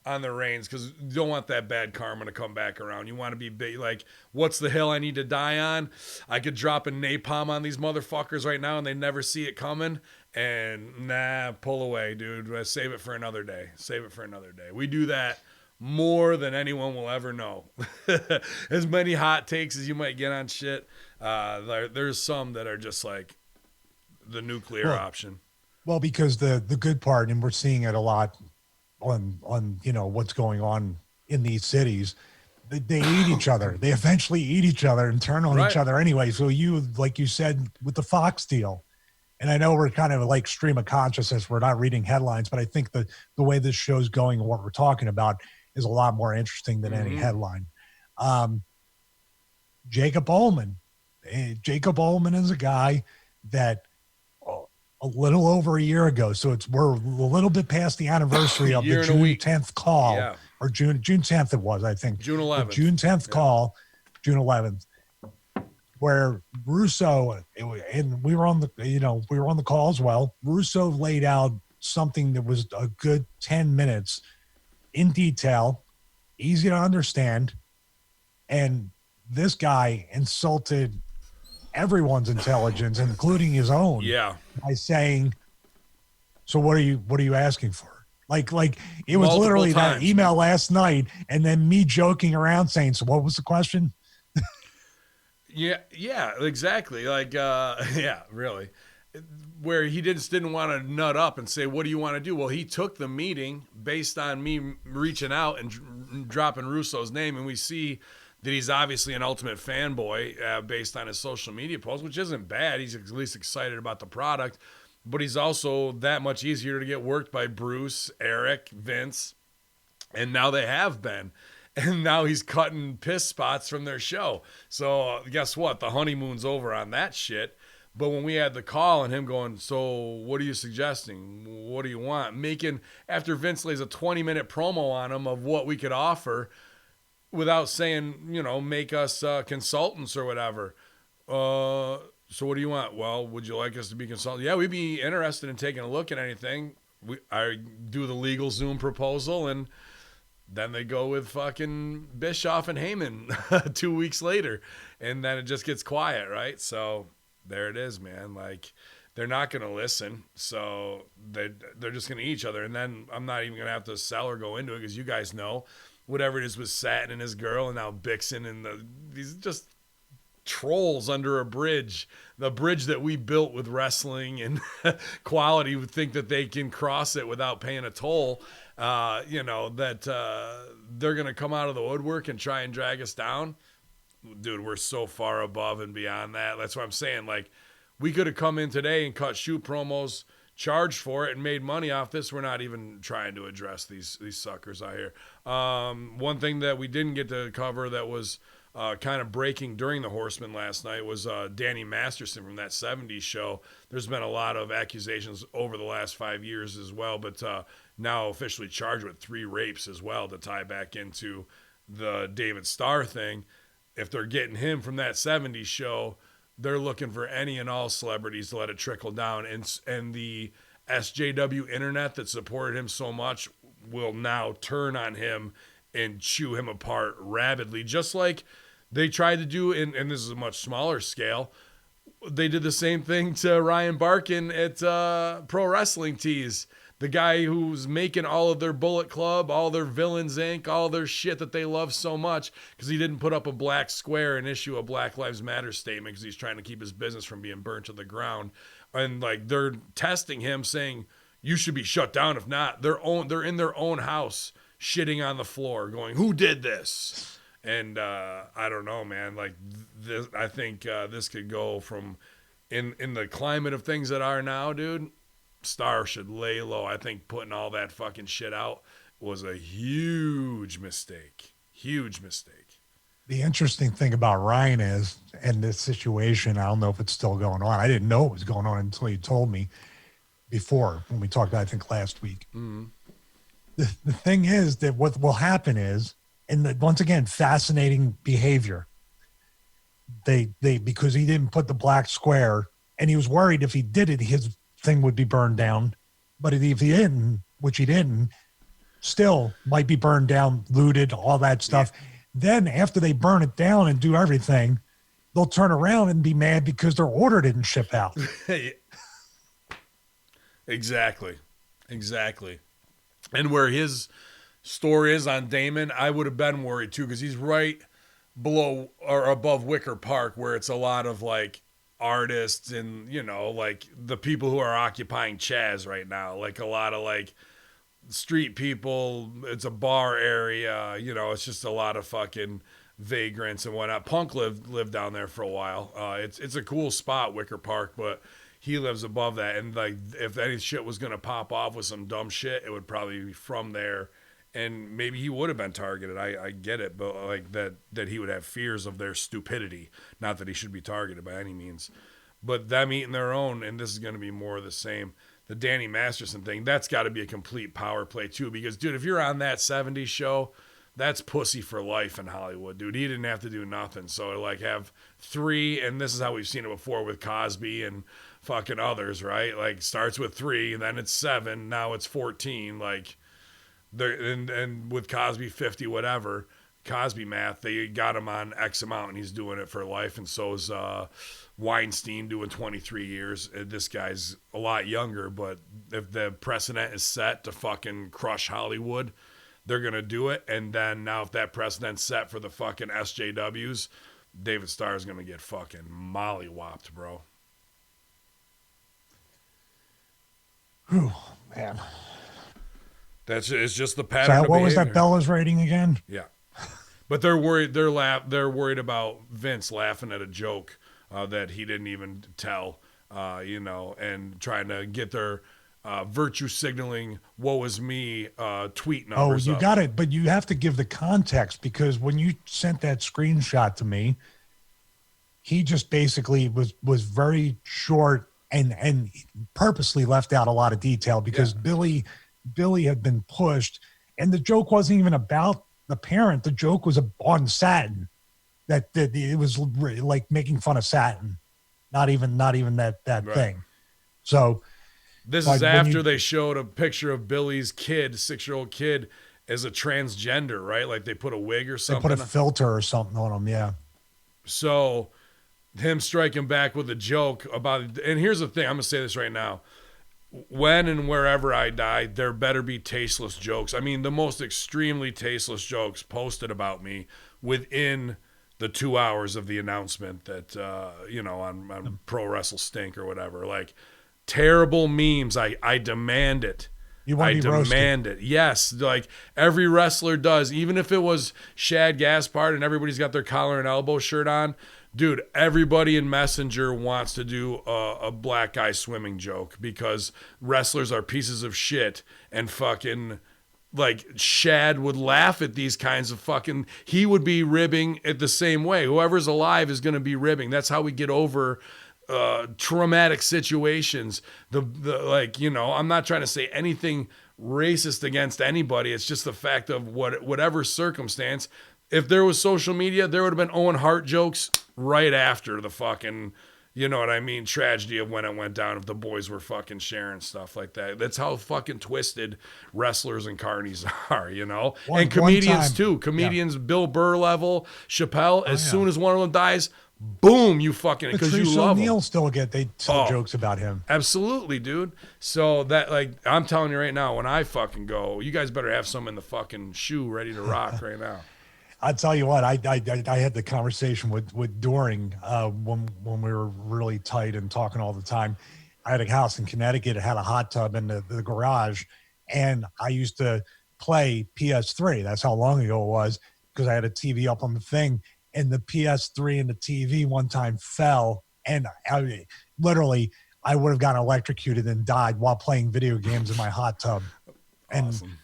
on the reins because you don't want that bad karma to come back around. You want to be big, like, what's the hill I need to die on? I could drop a napalm on these motherfuckers right now and they never see it coming. And pull away, dude. Save it for another day. Save it for another day. We do that more than anyone will ever know. As many hot takes as you might get on shit, there's some that are just like the nuclear option. Well, because the good part, and we're seeing it a lot on what's going on in these cities, they eat each other. They eventually eat each other and turn on each other anyway. So like you said with the Fox deal, and I know we're kind of like stream of consciousness. We're not reading headlines, but I think the way this show's going and what we're talking about is a lot more interesting than any headline. Jacob Ullman. Jacob Ullman is a guy that a little over a year ago. So we're a little bit past the anniversary of the June 10th call, or June 10th it was, I think. June 11th. The June 10th call, June 11th, where Russo, and we were on the call as well. Russo laid out something that was a good 10 minutes in detail, easy to understand. And this guy insulted everyone's intelligence, including his own, by saying, so what are you asking for? Like it was multiple literally times. That email last night, and then me joking around saying, so what was the question? Yeah, exactly. Like, really. Where he just didn't want to nut up and say, what do you want to do? Well, he took the meeting based on me reaching out and dropping Russo's name, and we see that he's obviously an ultimate fanboy based on his social media posts, which isn't bad. He's at least excited about the product, but he's also that much easier to get worked by Bruce, Eric, Vince, and now they have been. And now he's cutting piss spots from their show. So guess what? The honeymoon's over on that shit. But when we had the call and him going, so what are you suggesting? What do you want? After Vince lays a 20-minute promo on him of what we could offer, without saying, make us consultants or whatever. So what do you want? Well, would you like us to be consultants? Yeah, we'd be interested in taking a look at anything. I do the legal Zoom proposal, and then they go with fucking Bischoff and Hamin 2 weeks later, and then it just gets quiet, right? So there it is, man. Like, they're not going to listen, so they're just going to eat each other. And then I'm not even going to have to sell or go into it because you guys know whatever it is with Satin and his girl, and now Bixen and these just trolls under a bridge, the bridge that we built with wrestling and quality, would think that they can cross it without paying a toll. That they're going to come out of the woodwork and try and drag us down. Dude, we're so far above and beyond that. That's what I'm saying. Like, we could have come in today and cut shoot promos, charged for it, and made money off this. We're not even trying to address these suckers out here. One thing that we didn't get to cover that was kind of breaking during the Horsemen last night was Danny Masterson from that 70s show. There's been a lot of accusations over the last 5 years as well, but now officially charged with 3 rapes as well to tie back into the David Starr thing. If they're getting him from that 70s show, they're looking for any and all celebrities to let it trickle down. And the SJW internet that supported him so much will now turn on him and chew him apart rabidly, just like they tried to do, and this is a much smaller scale. They did the same thing to Ryan Barkin at Pro Wrestling Tees. The guy who's making all of their Bullet Club, all their Villains Inc., all their shit that they love so much because he didn't put up a black square and issue a Black Lives Matter statement because he's trying to keep his business from being burnt to the ground. And like they're testing him, saying you should be shut down. If not, they're in their own house shitting on the floor, going, "Who did this?" And I don't know, man. Like this, I think this could go from in the climate of things that are now, dude. Star should lay low. I think putting all that fucking shit out was a huge mistake. Huge mistake. The interesting thing about Ryan is, and this situation, I don't know if it's still going on. I didn't know it was going on until you told me before when we talked, I think, last week. Mm-hmm. The thing is that what will happen is, and once again, fascinating behavior. They because he didn't put the black square, and he was worried if he did it, his thing would be burned down. But if he didn't, which he didn't, still might be burned down, looted, all that stuff. Yeah. Then after they burn it down and do everything, they'll turn around and be mad because their order didn't ship out. Exactly. And where his store is on Damon, I would have been worried too, because he's right below or above Wicker Park, where it's a lot of like artists and, you know, like the people who are occupying Chaz right now, like a lot of like street people. It's a bar area, you know, it's just a lot of fucking vagrants and whatnot. Punk lived down there for a while. It's a cool spot, Wicker Park, but he lives above that. And like if any shit was gonna pop off with some dumb shit, it would probably be from there. And maybe he would have been targeted. I get it, but like that he would have fears of their stupidity. Not that he should be targeted by any means, but them eating their own. And this is going to be more of the same. The Danny Masterson thing, that's got to be a complete power play too. Because dude, if you're on that '70s show, that's pussy for life in Hollywood, dude. He didn't have to do nothing. So like have 3, and this is how we've seen it before with Cosby and fucking others, right? Like starts with 3, and then it's 7, now it's 14, like. And with Cosby 50 whatever Cosby math, they got him on X amount and he's doing it for life. And so is Weinstein doing 23 years. This guy's a lot younger, but if the precedent is set to fucking crush Hollywood, they're gonna do it. And then now if that precedent's set for the fucking SJWs, David Starr's gonna get fucking mollywopped, bro. Whew, man. It's just the pattern. So of what behavior. was that Bella's rating again? Yeah, but they're worried. They're worried about Vince laughing at a joke that he didn't even tell. You know, and trying to get their virtue signaling "woe is me" tweet numbers. Oh, you got it, but you have to give the context, because when you sent that screenshot to me, he just basically was very short and purposely left out a lot of detail because Billy had been pushed, and the joke wasn't even about the parent. The joke was on Satin, that it was like making fun of Satin, not even that right. thing. So this is after they showed a picture of Billy's kid, 6-year-old kid, as a transgender, right? Like they put a wig or something. They put a filter or something on him, yeah. So him striking back with a joke about, and here's the thing, I'm gonna say this right now. When and wherever I die, there better be tasteless jokes. I mean, the most extremely tasteless jokes posted about me within the 2 hours of the announcement that, you know, on Pro Wrestle Stink or whatever. Like, terrible memes. I demand it. I demand it. Yes, like every wrestler does. Even if it was Shad Gaspard and everybody's got their collar and elbow shirt on, dude, everybody in Messenger wants to do a black guy swimming joke because wrestlers are pieces of shit, and fucking like Shad would laugh at these kinds of fucking, he would be ribbing it the same way. Whoever's alive is going to be ribbing. That's how we get over traumatic situations. The like, you know, I'm not trying to say anything racist against anybody. It's just the fact of whatever circumstance. If there was social media, there would have been Owen Hart jokes right after the fucking, you know what I mean, tragedy of when it went down, if the boys were fucking sharing stuff like that. That's how fucking twisted wrestlers and carnies are, you know? And comedians too. Comedians, Bill Burr level, Chappelle, as soon as one of them dies, boom, you fucking, because you Patrice love O'Neal him. they tell jokes about him. Absolutely, dude. So that, like, I'm telling you right now, when I fucking go, you guys better have some in the fucking shoe ready to rock right now. I'll tell you what, I had the conversation with Doring when we were really tight and talking all the time. I had a house in Connecticut. It had a hot tub in the garage, and I used to play PS3. That's how long ago it was, because I had a TV up on the thing, and the PS3 and the TV one time fell, and literally I would have gotten electrocuted and died while playing video games in my hot tub. Awesome.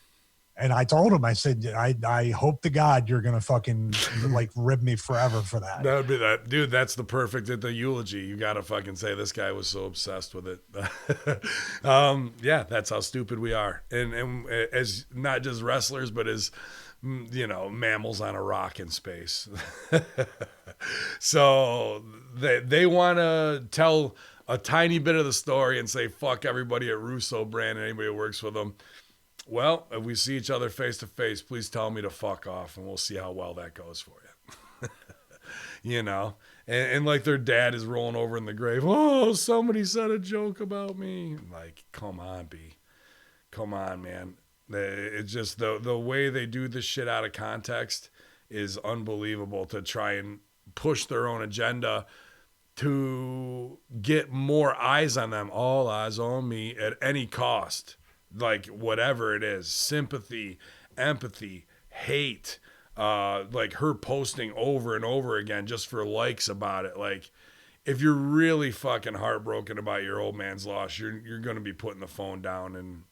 And I told him, I said, I hope to God you're going to fucking like rib me forever for that. That would be that. Dude, that's the eulogy. You got to fucking say this guy was so obsessed with it. Yeah, that's how stupid we are. And as not just wrestlers, but as, mammals on a rock in space. So they want to tell a tiny bit of the story and say, fuck everybody at Russo Brand and anybody who works with them. Well, if we see each other face to face, please tell me to fuck off, and we'll see how well that goes for you. And like their dad is rolling over in the grave. Oh, somebody said a joke about me. Like, come on, B. Come on, man. It's just the way they do this shit out of context is unbelievable, to try and push their own agenda to get more eyes on them. All eyes on me at any cost. Like, whatever it is, sympathy, empathy, hate, like her posting over and over again just for likes about it. Like, if you're really fucking heartbroken about your old man's loss, you're going to be putting the phone down. And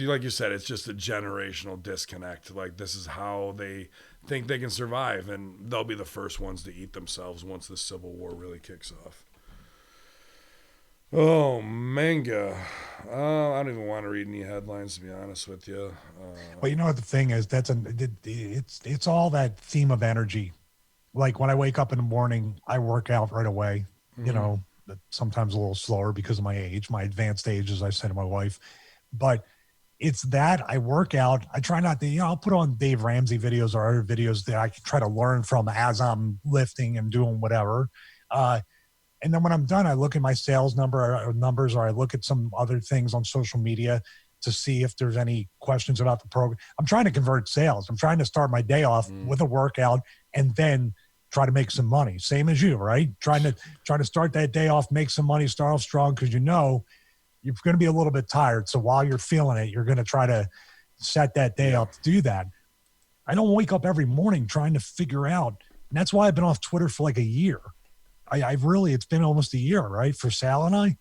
like you said, it's just a generational disconnect. Like, this is how they think they can survive, and they'll be the first ones to eat themselves once the Civil War really kicks off. Oh, manga. I don't even want to read any headlines, to be honest with you. But you know what the thing is? It's all that theme of energy. Like, when I wake up in the morning, I work out right away. Mm-hmm. Sometimes a little slower because of my age, my advanced age, as I say to my wife. But it's that I work out. I try not to, I'll put on Dave Ramsey videos or other videos that I can try to learn from as I'm lifting and doing whatever. And then when I'm done, I look at my sales numbers, or I look at some other things on social media to see if there's any questions about the program. I'm trying to convert sales. I'm trying to start my day off with a workout and then try to make some money. Same as you, right? Trying to start that day off, make some money, start off strong, because you're going to be a little bit tired. So while you're feeling it, you're going to try to set that day up to do that. I don't wake up every morning trying to figure out. And that's why I've been off Twitter for like a year. It's been almost a year, right? For Sal and I,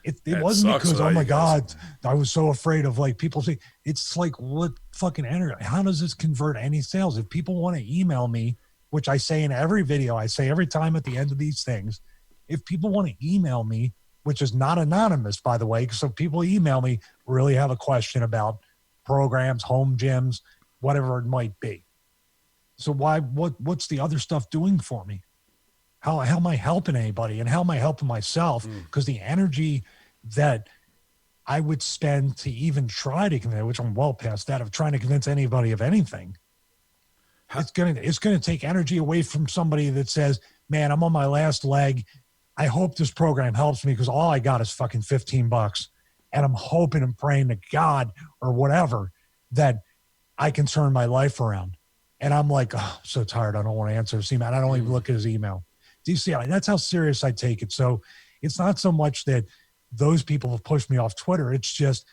it wasn't because, oh my God, I was so afraid of like people say, it's like, what fucking energy? How does this convert any sales? If people want to email me, which I say in every video, I say every time at the end of these things, if people want to email me, which is not anonymous, by the way, so people email me, really have a question about programs, home gyms, whatever it might be. So what's the other stuff doing for me? How am I helping anybody, and how am I helping myself? Because the energy that I would spend to even try to convince, which I'm well past that, of trying to convince anybody of anything, it's gonna take energy away from somebody that says, man, I'm on my last leg. I hope this program helps me because all I got is fucking $15. And I'm hoping and praying to God or whatever that I can turn my life around. And I'm like, oh, I'm so tired. I don't want to answer his email. I don't even look at his email. Do you see? That's how serious I take it. So it's not so much that those people have pushed me off Twitter. It's just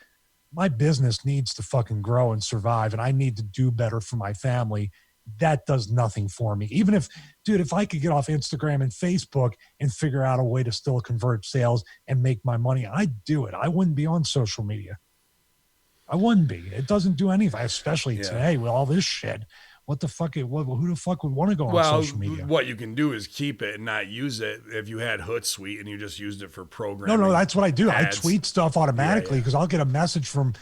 my business needs to fucking grow and survive, and I need to do better for my family. That does nothing for me. Even if I could get off Instagram and Facebook and figure out a way to still convert sales and make my money, I'd do it. I wouldn't be on social media. I wouldn't be. It doesn't do anything, especially today with all this shit. What the fuck? Who the fuck would want to go on social media? What you can do is keep it and not use it. If you had Hootsuite and you just used it for programming. No, that's what I do. Ads. I tweet stuff automatically because I'll get a message from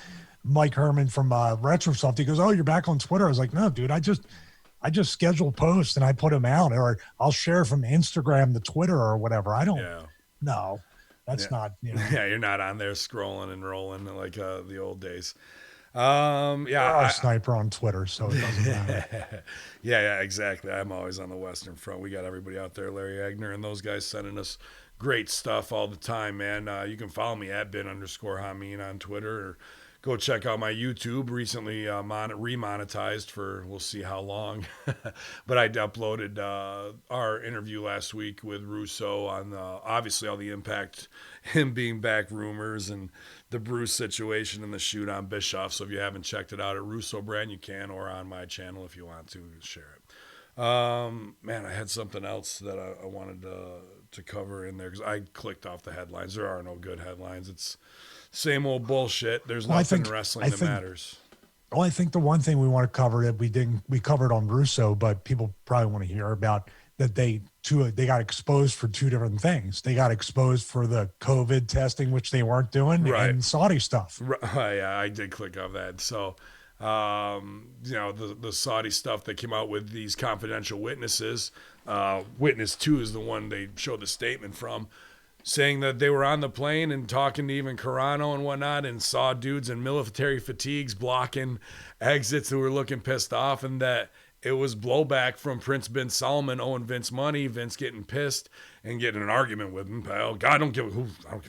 Mike Herman from Retrosoft. He goes, "Oh, you're back on Twitter." I was like, "No, dude, I just schedule posts and I put them out, or I'll share from Instagram to Twitter or whatever." I don't. Yeah. No, that's not. Yeah, you're not on there scrolling and rolling like the old days. You're our Yeah, sniper on Twitter, so it doesn't matter. yeah, exactly. I'm always on the Western Front. We got everybody out there, Larry Agner and those guys sending us great stuff all the time, man. You can follow me at bin_Hamin on Twitter, or go check out my YouTube. Recently remonetized for we'll see how long, but I uploaded our interview last week with Russo on obviously all the impact, him being back rumors, and the Bruce situation and the shoot on Bischoff. So if you haven't checked it out at Russo Brand, you can, or on my channel if you want to share it. Man, I had something else that I wanted to cover in there because I clicked off the headlines. There are no good headlines. It's same old bullshit. There's nothing in wrestling that matters. Well, I think the one thing we want to cover that we covered on Russo, but people probably want to hear about that they got exposed for two different things. They got exposed for the COVID testing, which they weren't doing, and Saudi stuff. Right. Yeah, I did click off that. So, the Saudi stuff that came out with these confidential witnesses. Witness 2 is the one they showed the statement from, saying that they were on the plane and talking to even Carano and whatnot, and saw dudes in military fatigues blocking exits who were looking pissed off, and that it was blowback from Prince bin Salman owing Vince money, Vince getting pissed and getting an argument with him. Pal, God, I don't give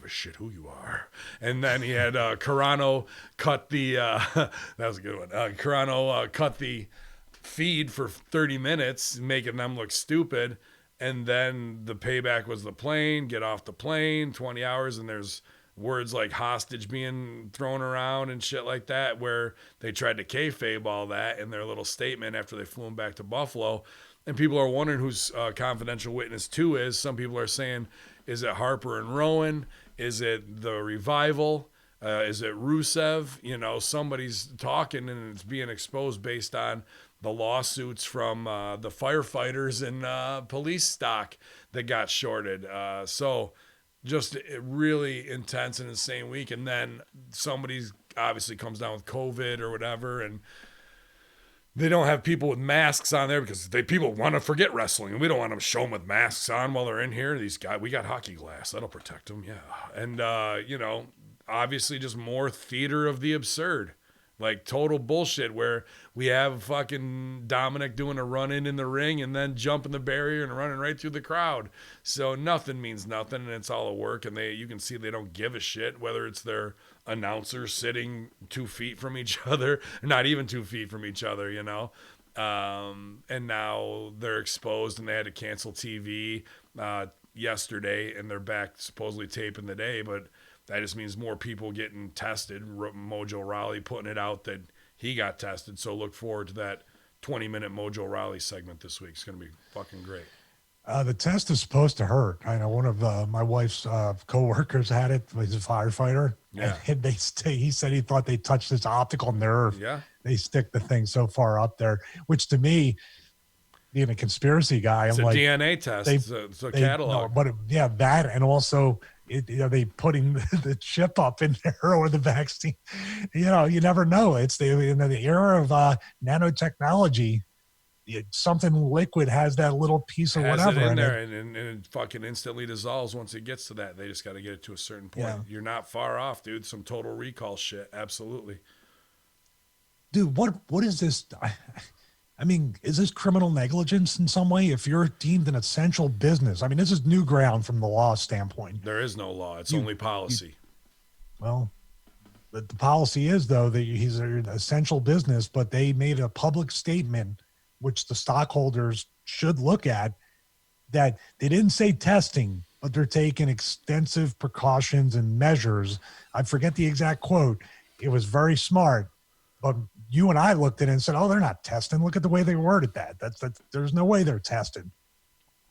a shit who you are. And then he had Carano cut the that was a good one. Carano cut the feed for 30 minutes, making them look stupid. And then the payback was the plane, get off the plane, 20 hours, and there's words like hostage being thrown around and shit like that, where they tried to kayfabe all that in their little statement after they flew him back to Buffalo. And people are wondering who's confidential witness 2 is. Some people are saying, is it Harper and Rowan? Is it the Revival? Is it Rusev? Somebody's talking and it's being exposed based on the lawsuits from the firefighters and police stock that got shorted. So just really intense and insane week. And then somebody's obviously comes down with COVID or whatever, and they don't have people with masks on there because people want to forget wrestling, and we don't want them to show them with masks on while they're in here. These guys, we got hockey glass. That'll protect them, yeah. And, obviously just more theater of the absurd. Like total bullshit where we have fucking Dominic doing a run-in the ring and then jumping the barrier and running right through the crowd. So nothing means nothing, and it's all a work, and you can see they don't give a shit whether it's their announcer sitting 2 feet from each other, not even 2 feet from each other, and now they're exposed and they had to cancel TV yesterday, and they're back supposedly taping the day, but that just means more people getting tested. Mojo Rawley putting it out that he got tested. So look forward to that 20-minute Mojo Rawley segment this week. It's going to be fucking great. The test is supposed to hurt. I know one of my wife's coworkers had it. He's a firefighter. Yeah. And he said he thought they touched his optical nerve. Yeah. They stick the thing so far up there, which to me, being a conspiracy guy, it's I'm a like, DNA test. It's a catalog. No, but that, and also they putting the chip up in there or the vaccine. You never know. It's in the era of nanotechnology. Something liquid has that little piece of whatever in there, and it fucking instantly dissolves once it gets to that. They just got to get it to a certain point. Yeah. You're not far off, dude. Some total recall shit. Absolutely. Dude, what is this? I mean, is this criminal negligence in some way? If you're deemed an essential business, I mean, this is new ground from the law standpoint. There is no law. It's only policy. Well, the policy is, though, that he's an essential business, but they made a public statement, which the stockholders should look at, that they didn't say testing, but they're taking extensive precautions and measures. I forget the exact quote. It was very smart. But you and I looked at it and said, "Oh, they're not testing. Look at the way they worded that. That's there's no way they're tested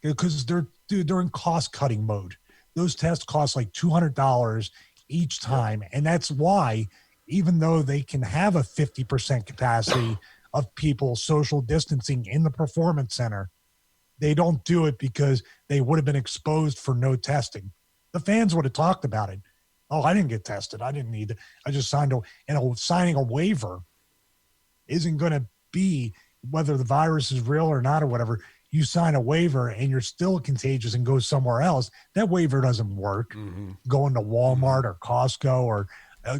because they're in cost cutting mode. Those tests cost like $200 each time, and that's why, even though they can have a 50% capacity of people social distancing in the performance center, they don't do it because they would have been exposed for no testing. The fans would have talked about it. Oh, I didn't get tested. I didn't need it. I just signed signing a waiver isn't going to be whether the virus is real or not or whatever. You sign a waiver and you're still contagious and go somewhere else. That waiver doesn't work. Mm-hmm. Going to Walmart or Costco or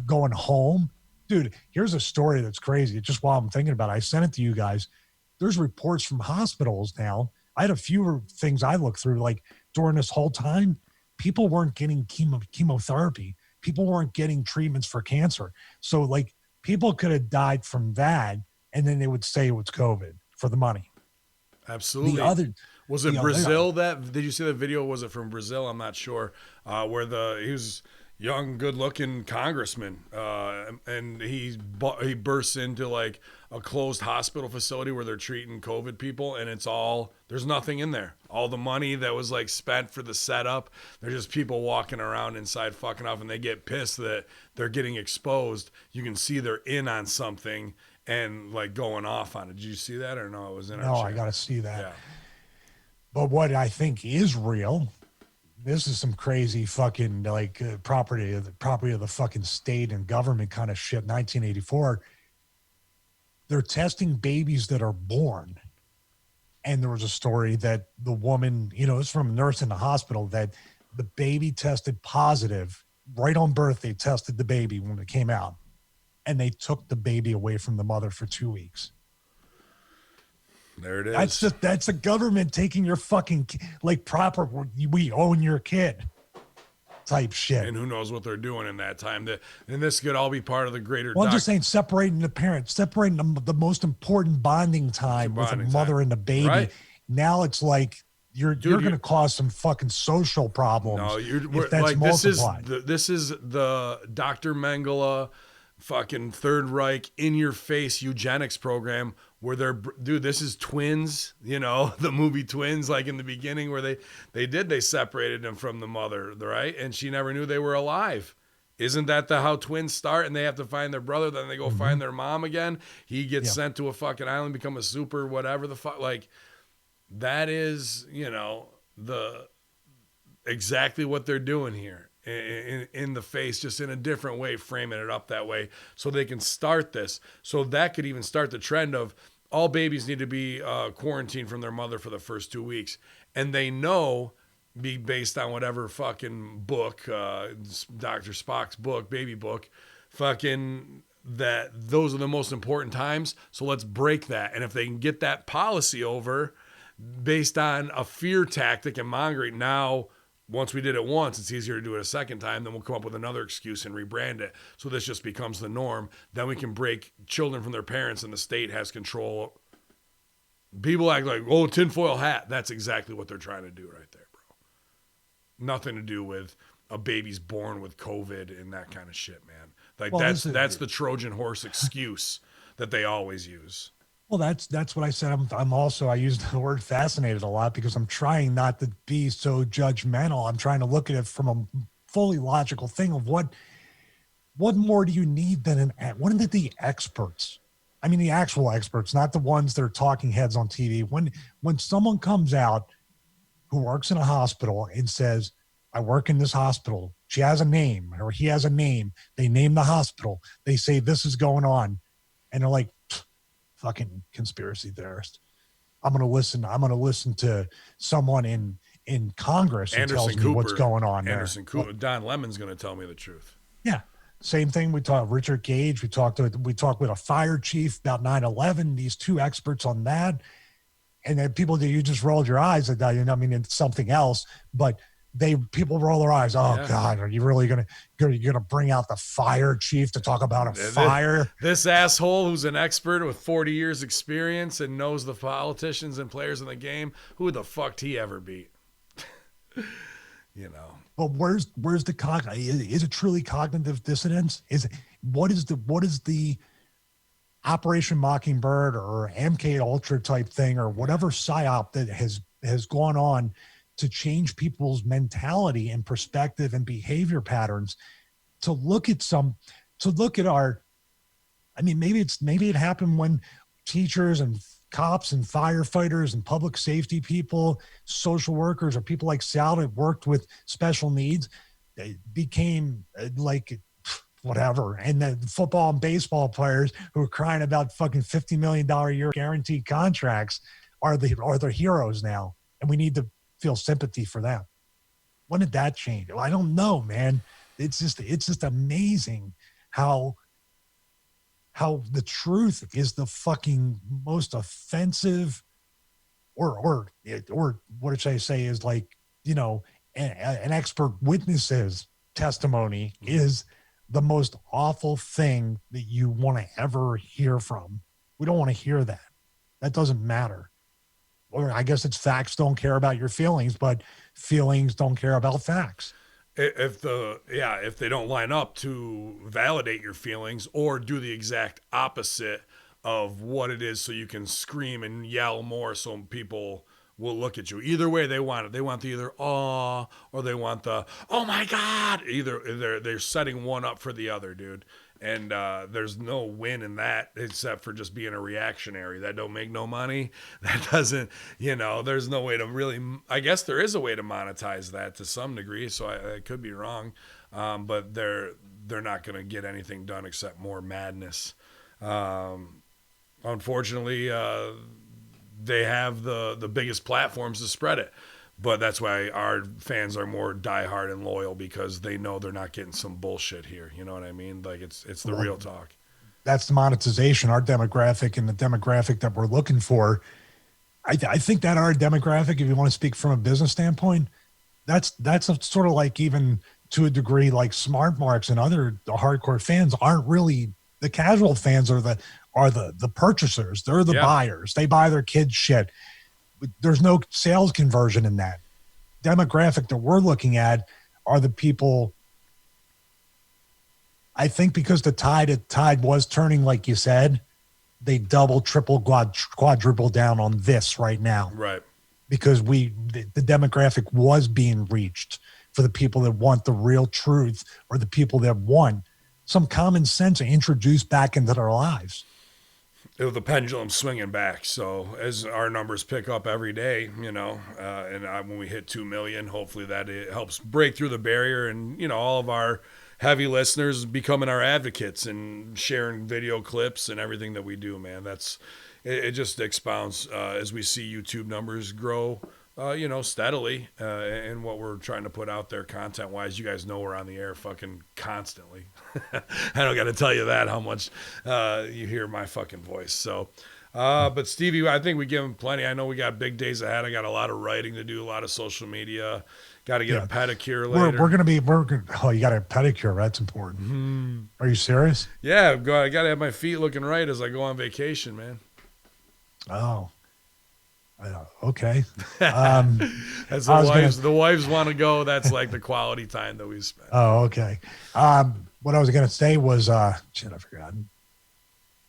going home. Dude, here's a story that's crazy. Just while I'm thinking about it, I sent it to you guys. There's reports from hospitals now. I had a few things I looked through, like during this whole time, people weren't getting chemotherapy. People weren't getting treatments for cancer. So, like, people could have died from that, and then they would say it was COVID for the money. Absolutely. Was it Brazil that did you see that video? Was it from Brazil? I'm not sure. Where he was young, good-looking congressman, and he bursts into like a closed hospital facility where they're treating COVID people, and there's nothing in there. All the money that was like spent for the setup, there's just people walking around inside fucking off, and they get pissed that they're getting exposed. You can see they're in on something and like going off on it. Did you see that or no? It was in our No, chat. I got to see that. Yeah. But what I think is real, this is some crazy fucking like property of the fucking state and government kind of shit. 1984, they're testing babies that are born. And there was a story that the woman, it's from a nurse in the hospital, that the baby tested positive right on birth. They tested the baby when it came out, and they took the baby away from the mother for 2 weeks. There it is. That's the government taking your fucking like proper. We own your kid type shit. And who knows what they're doing in that time? And this could all be part of the greater. Well, I'm just saying, separating the parents, separating the most important bonding time with a mother and a baby. Right. Now it's like you're going to cause some fucking social problems. No, if that's like multiplied. This is the Dr. Mengele fucking Third Reich in your face eugenics program where this is Twins, the movie Twins, like in the beginning where they separated them from the mother, right? And she never knew they were alive. Isn't that how twins start? And they have to find their brother, then they go find their mom again. He gets sent to a fucking island, become a super whatever the fuck. Like, that is, exactly what they're doing here. In the face, just in a different way, framing it up that way so they can start this. So that could even start the trend of all babies need to be quarantined from their mother for the first 2 weeks. And they know, based on whatever fucking book, Dr. Spock's book, baby book, fucking that those are the most important times. So let's break that. And if they can get that policy over based on a fear tactic and mongering, now once we did it once, it's easier to do it a second time. Then we'll come up with another excuse and rebrand it. So this just becomes the norm. Then we can break children from their parents and the state has control. People act like, tinfoil hat. That's exactly what they're trying to do right there, bro. Nothing to do with a baby's born with COVID and that kind of shit, man. Like that's the Trojan horse excuse that they always use. Well, that's what I said. I use the word fascinated a lot because I'm trying not to be so judgmental. I'm trying to look at it from a fully logical thing of what more do you need than what are the experts? I mean, the actual experts, not the ones that are talking heads on TV. When someone comes out who works in a hospital and says, I work in this hospital, she has a name or he has a name. They name the hospital. They say this is going on. And they're like, fucking conspiracy theorist. I'm going to listen to someone in Congress who tells me what's going on Anderson there. Cooper. Don Lemon's going to tell me the truth. Yeah. Same thing. We talked Richard Gage. We talked with a fire chief about 9/11. These two experts on that. And then people that you just rolled your eyes at that. It's something else, but people roll their eyes. Oh yeah. God, are you really gonna bring out the fire chief to talk about a fire? This asshole who's an expert with 40 years experience and knows the politicians and players in the game. Who the fuck he ever beat? But where's the is it truly cognitive dissonance? What is the Operation Mockingbird or MK Ultra type thing or whatever psyop that has gone on to change people's mentality and perspective and behavior patterns to look at our, maybe it happened when teachers and cops and firefighters and public safety people, social workers, or people like Sal that worked with special needs, they became like whatever. And the football and baseball players who are crying about fucking $50 million a year guaranteed contracts are the heroes now. And we need to feel sympathy for them. When did that change? Well, I don't know, man. It's just amazing how how the truth is the fucking most offensive, or what should I say is like, an expert witness's testimony is the most awful thing that you want to ever hear from. We don't want to hear that. That doesn't matter. Or I guess it's facts don't care about your feelings, but feelings don't care about facts. If they don't line up to validate your feelings or do the exact opposite of what it is, so you can scream and yell more so people will look at you. Either way they want it. They want the either awe or they want the oh my god. Either they're setting one up for the other, dude. And there's no win in that except for just being a reactionary. That don't make no money. That doesn't, there's no way to really, I guess there is a way to monetize that to some degree, so I could be wrong. But they're not going to get anything done except more madness. Unfortunately, they have the biggest platforms to spread it. But that's why our fans are more diehard and loyal, because they know they're not getting some bullshit here. You know what I mean? Like it's the real talk. That's the monetization, our demographic, and the demographic that we're looking for. I think that our demographic, if you want to speak from a business standpoint, that's a sort of like, even to a degree, like Smart Marks and other the hardcore fans aren't really the casual fans, are the purchasers. They're the buyers. They buy their kids shit. There's no sales conversion in that. Demographic that we're looking at are the people, I think, because the tide was turning, like you said, they double, triple, quadruple down on this right now. Right. Because the demographic was being reached for the people that want the real truth, or the people that want some common sense introduced back into their lives. The pendulum swinging back. So as our numbers pick up every day, and when we hit 2 million, hopefully that it helps break through the barrier, and all of our heavy listeners becoming our advocates and sharing video clips and everything that we do, man. It just expounds as we see YouTube numbers grow, steadily, and what we're trying to put out there content wise. You guys know we're on the air fucking constantly. I don't got to tell you that, how much you hear my fucking voice. So, but Stevie, I think we give him plenty. I know we got big days ahead. I got a lot of writing to do, a lot of social media. Got to get a pedicure later. Oh, you got a pedicure. That's important. Mm-hmm. Are you serious? Yeah, I got to have my feet looking right as I go on vacation, man. Oh. Okay. As the wives want to go, that's like the quality time that we spend. Oh, okay. What I was going to say was, shit, I forgot.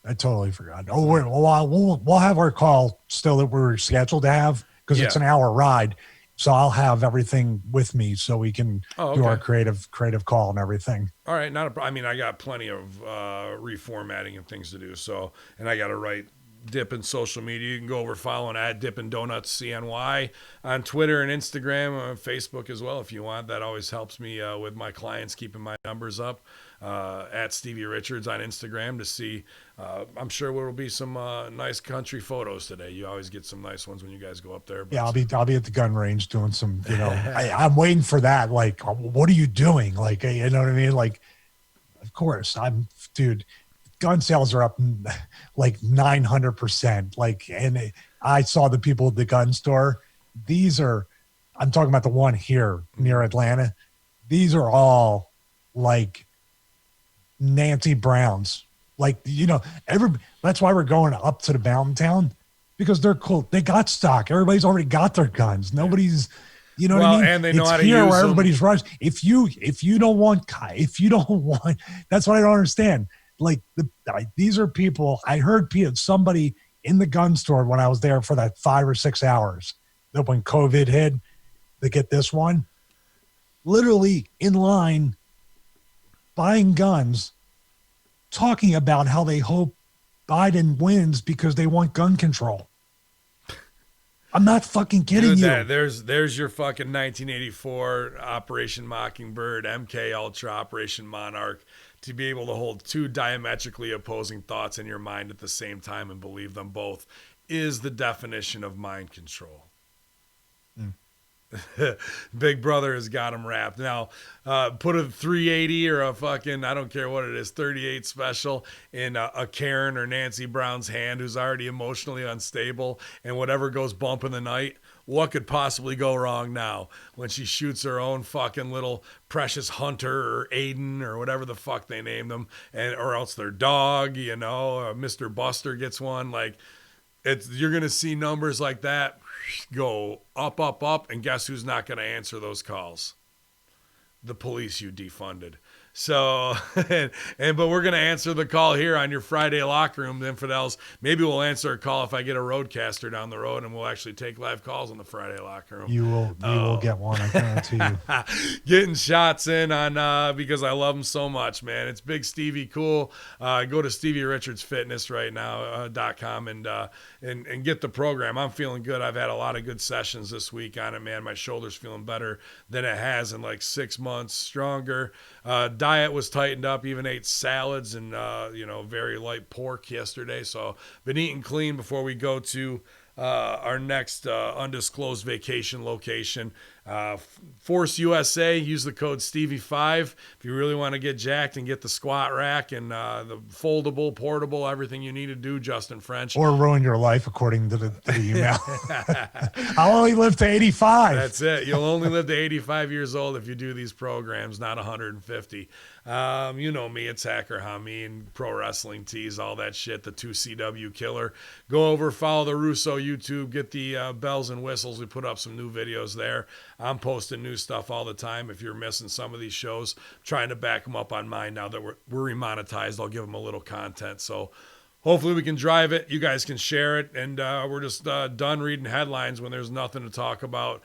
I totally forgot. Oh, we'll have our call still that we're scheduled to have, because it's an hour ride. So I'll have everything with me so we can do our creative call and everything. All right. I mean, I got plenty of reformatting and things to do. So, and I got to write Dippin' social media. You can go over following at Dippin' Donuts CNY on Twitter and Instagram, on Facebook as well if you want. That always helps me with my clients, keeping my numbers up. At Stevie Richards on Instagram to see. I'm sure there will be some nice country photos today. You always get some nice ones when you guys go up there. But yeah, I'll be at the gun range doing some. I'm waiting for that. Like, what are you doing? Like, you know what I mean? Like, of course, dude. Gun sales are up like 900%. Like, and I saw the people at the gun store. I'm talking about the one here near Atlanta. These are all like Nancy Browns. Like, that's why we're going up to the mountain town, because they're cool. They got stock. Everybody's already got their guns. Nobody's, what I mean? And they know how to use them. Where everybody's rushed. If you don't want, that's what I don't understand. Like these are people. I heard somebody in the gun store when I was there for that 5 or 6 hours that when COVID hit, they get this one, literally in line buying guns, talking about how they hope Biden wins because they want gun control. I'm not fucking kidding you. There's your fucking 1984 Operation Mockingbird, MK Ultra, Operation Monarch. To be able to hold two diametrically opposing thoughts in your mind at the same time and believe them both is the definition of mind control. Big Brother has got him wrapped. Now, put a 380 or a fucking, I don't care what it is, 38 special in a Karen or Nancy Brown's hand who's already emotionally unstable, and whatever goes bump in the night, what could possibly go wrong now when she shoots her own fucking little precious Hunter or Aiden or whatever the fuck they name them, and or else their dog, Mr. Buster gets one. Like, you're going to see numbers like that go up, up, up, and guess who's not going to answer those calls? The police you defunded. So, but we're going to answer the call here on your Friday locker room, the Infidels. Maybe we'll answer a call if I get a roadcaster down the road, and we'll actually take live calls on the Friday locker room. You will get one, I guarantee you. Getting shots in on because I love them so much, man. It's Big Stevie cool. Go to Stevie Richards Fitness right now .com and get the program. I'm feeling good. I've had a lot of good sessions this week on it, man. My shoulder's feeling better than it has in like 6 months. Stronger. Diet was tightened up. Even ate salads and very light pork yesterday. So been eating clean before we go to our next undisclosed vacation location. Force USA, use the code Stevie5 if you really want to get jacked and get the squat rack and the foldable, portable, everything you need to do, Justin French. Or ruin your life, according to the email. I'll only live to 85. That's it. You'll only live to 85 years old if you do these programs, not 150. You know me, it's Hacker Hamin, Pro Wrestling Tees, all that shit, the 2CW killer. Go over, follow the Russo YouTube, get the bells and whistles. We put up some new videos there. I'm posting new stuff all the time. If you're missing some of these shows, trying to back them up on mine now that we're remonetized. I'll give them a little content. So hopefully we can drive it. You guys can share it. And we're just done reading headlines when there's nothing to talk about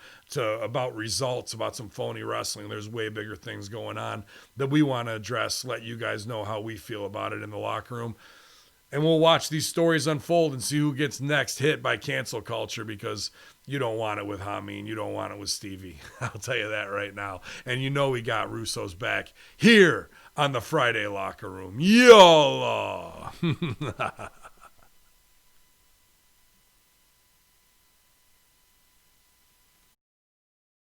results, about some phony wrestling. There's way bigger things going on that we want to address, let you guys know how we feel about it in the locker room. And we'll watch these stories unfold and see who gets next hit by cancel culture, because you don't want it with Hamin. You don't want it with Stevie. I'll tell you that right now. And we got Russo's back here on the Friday Locker Room. YOLO!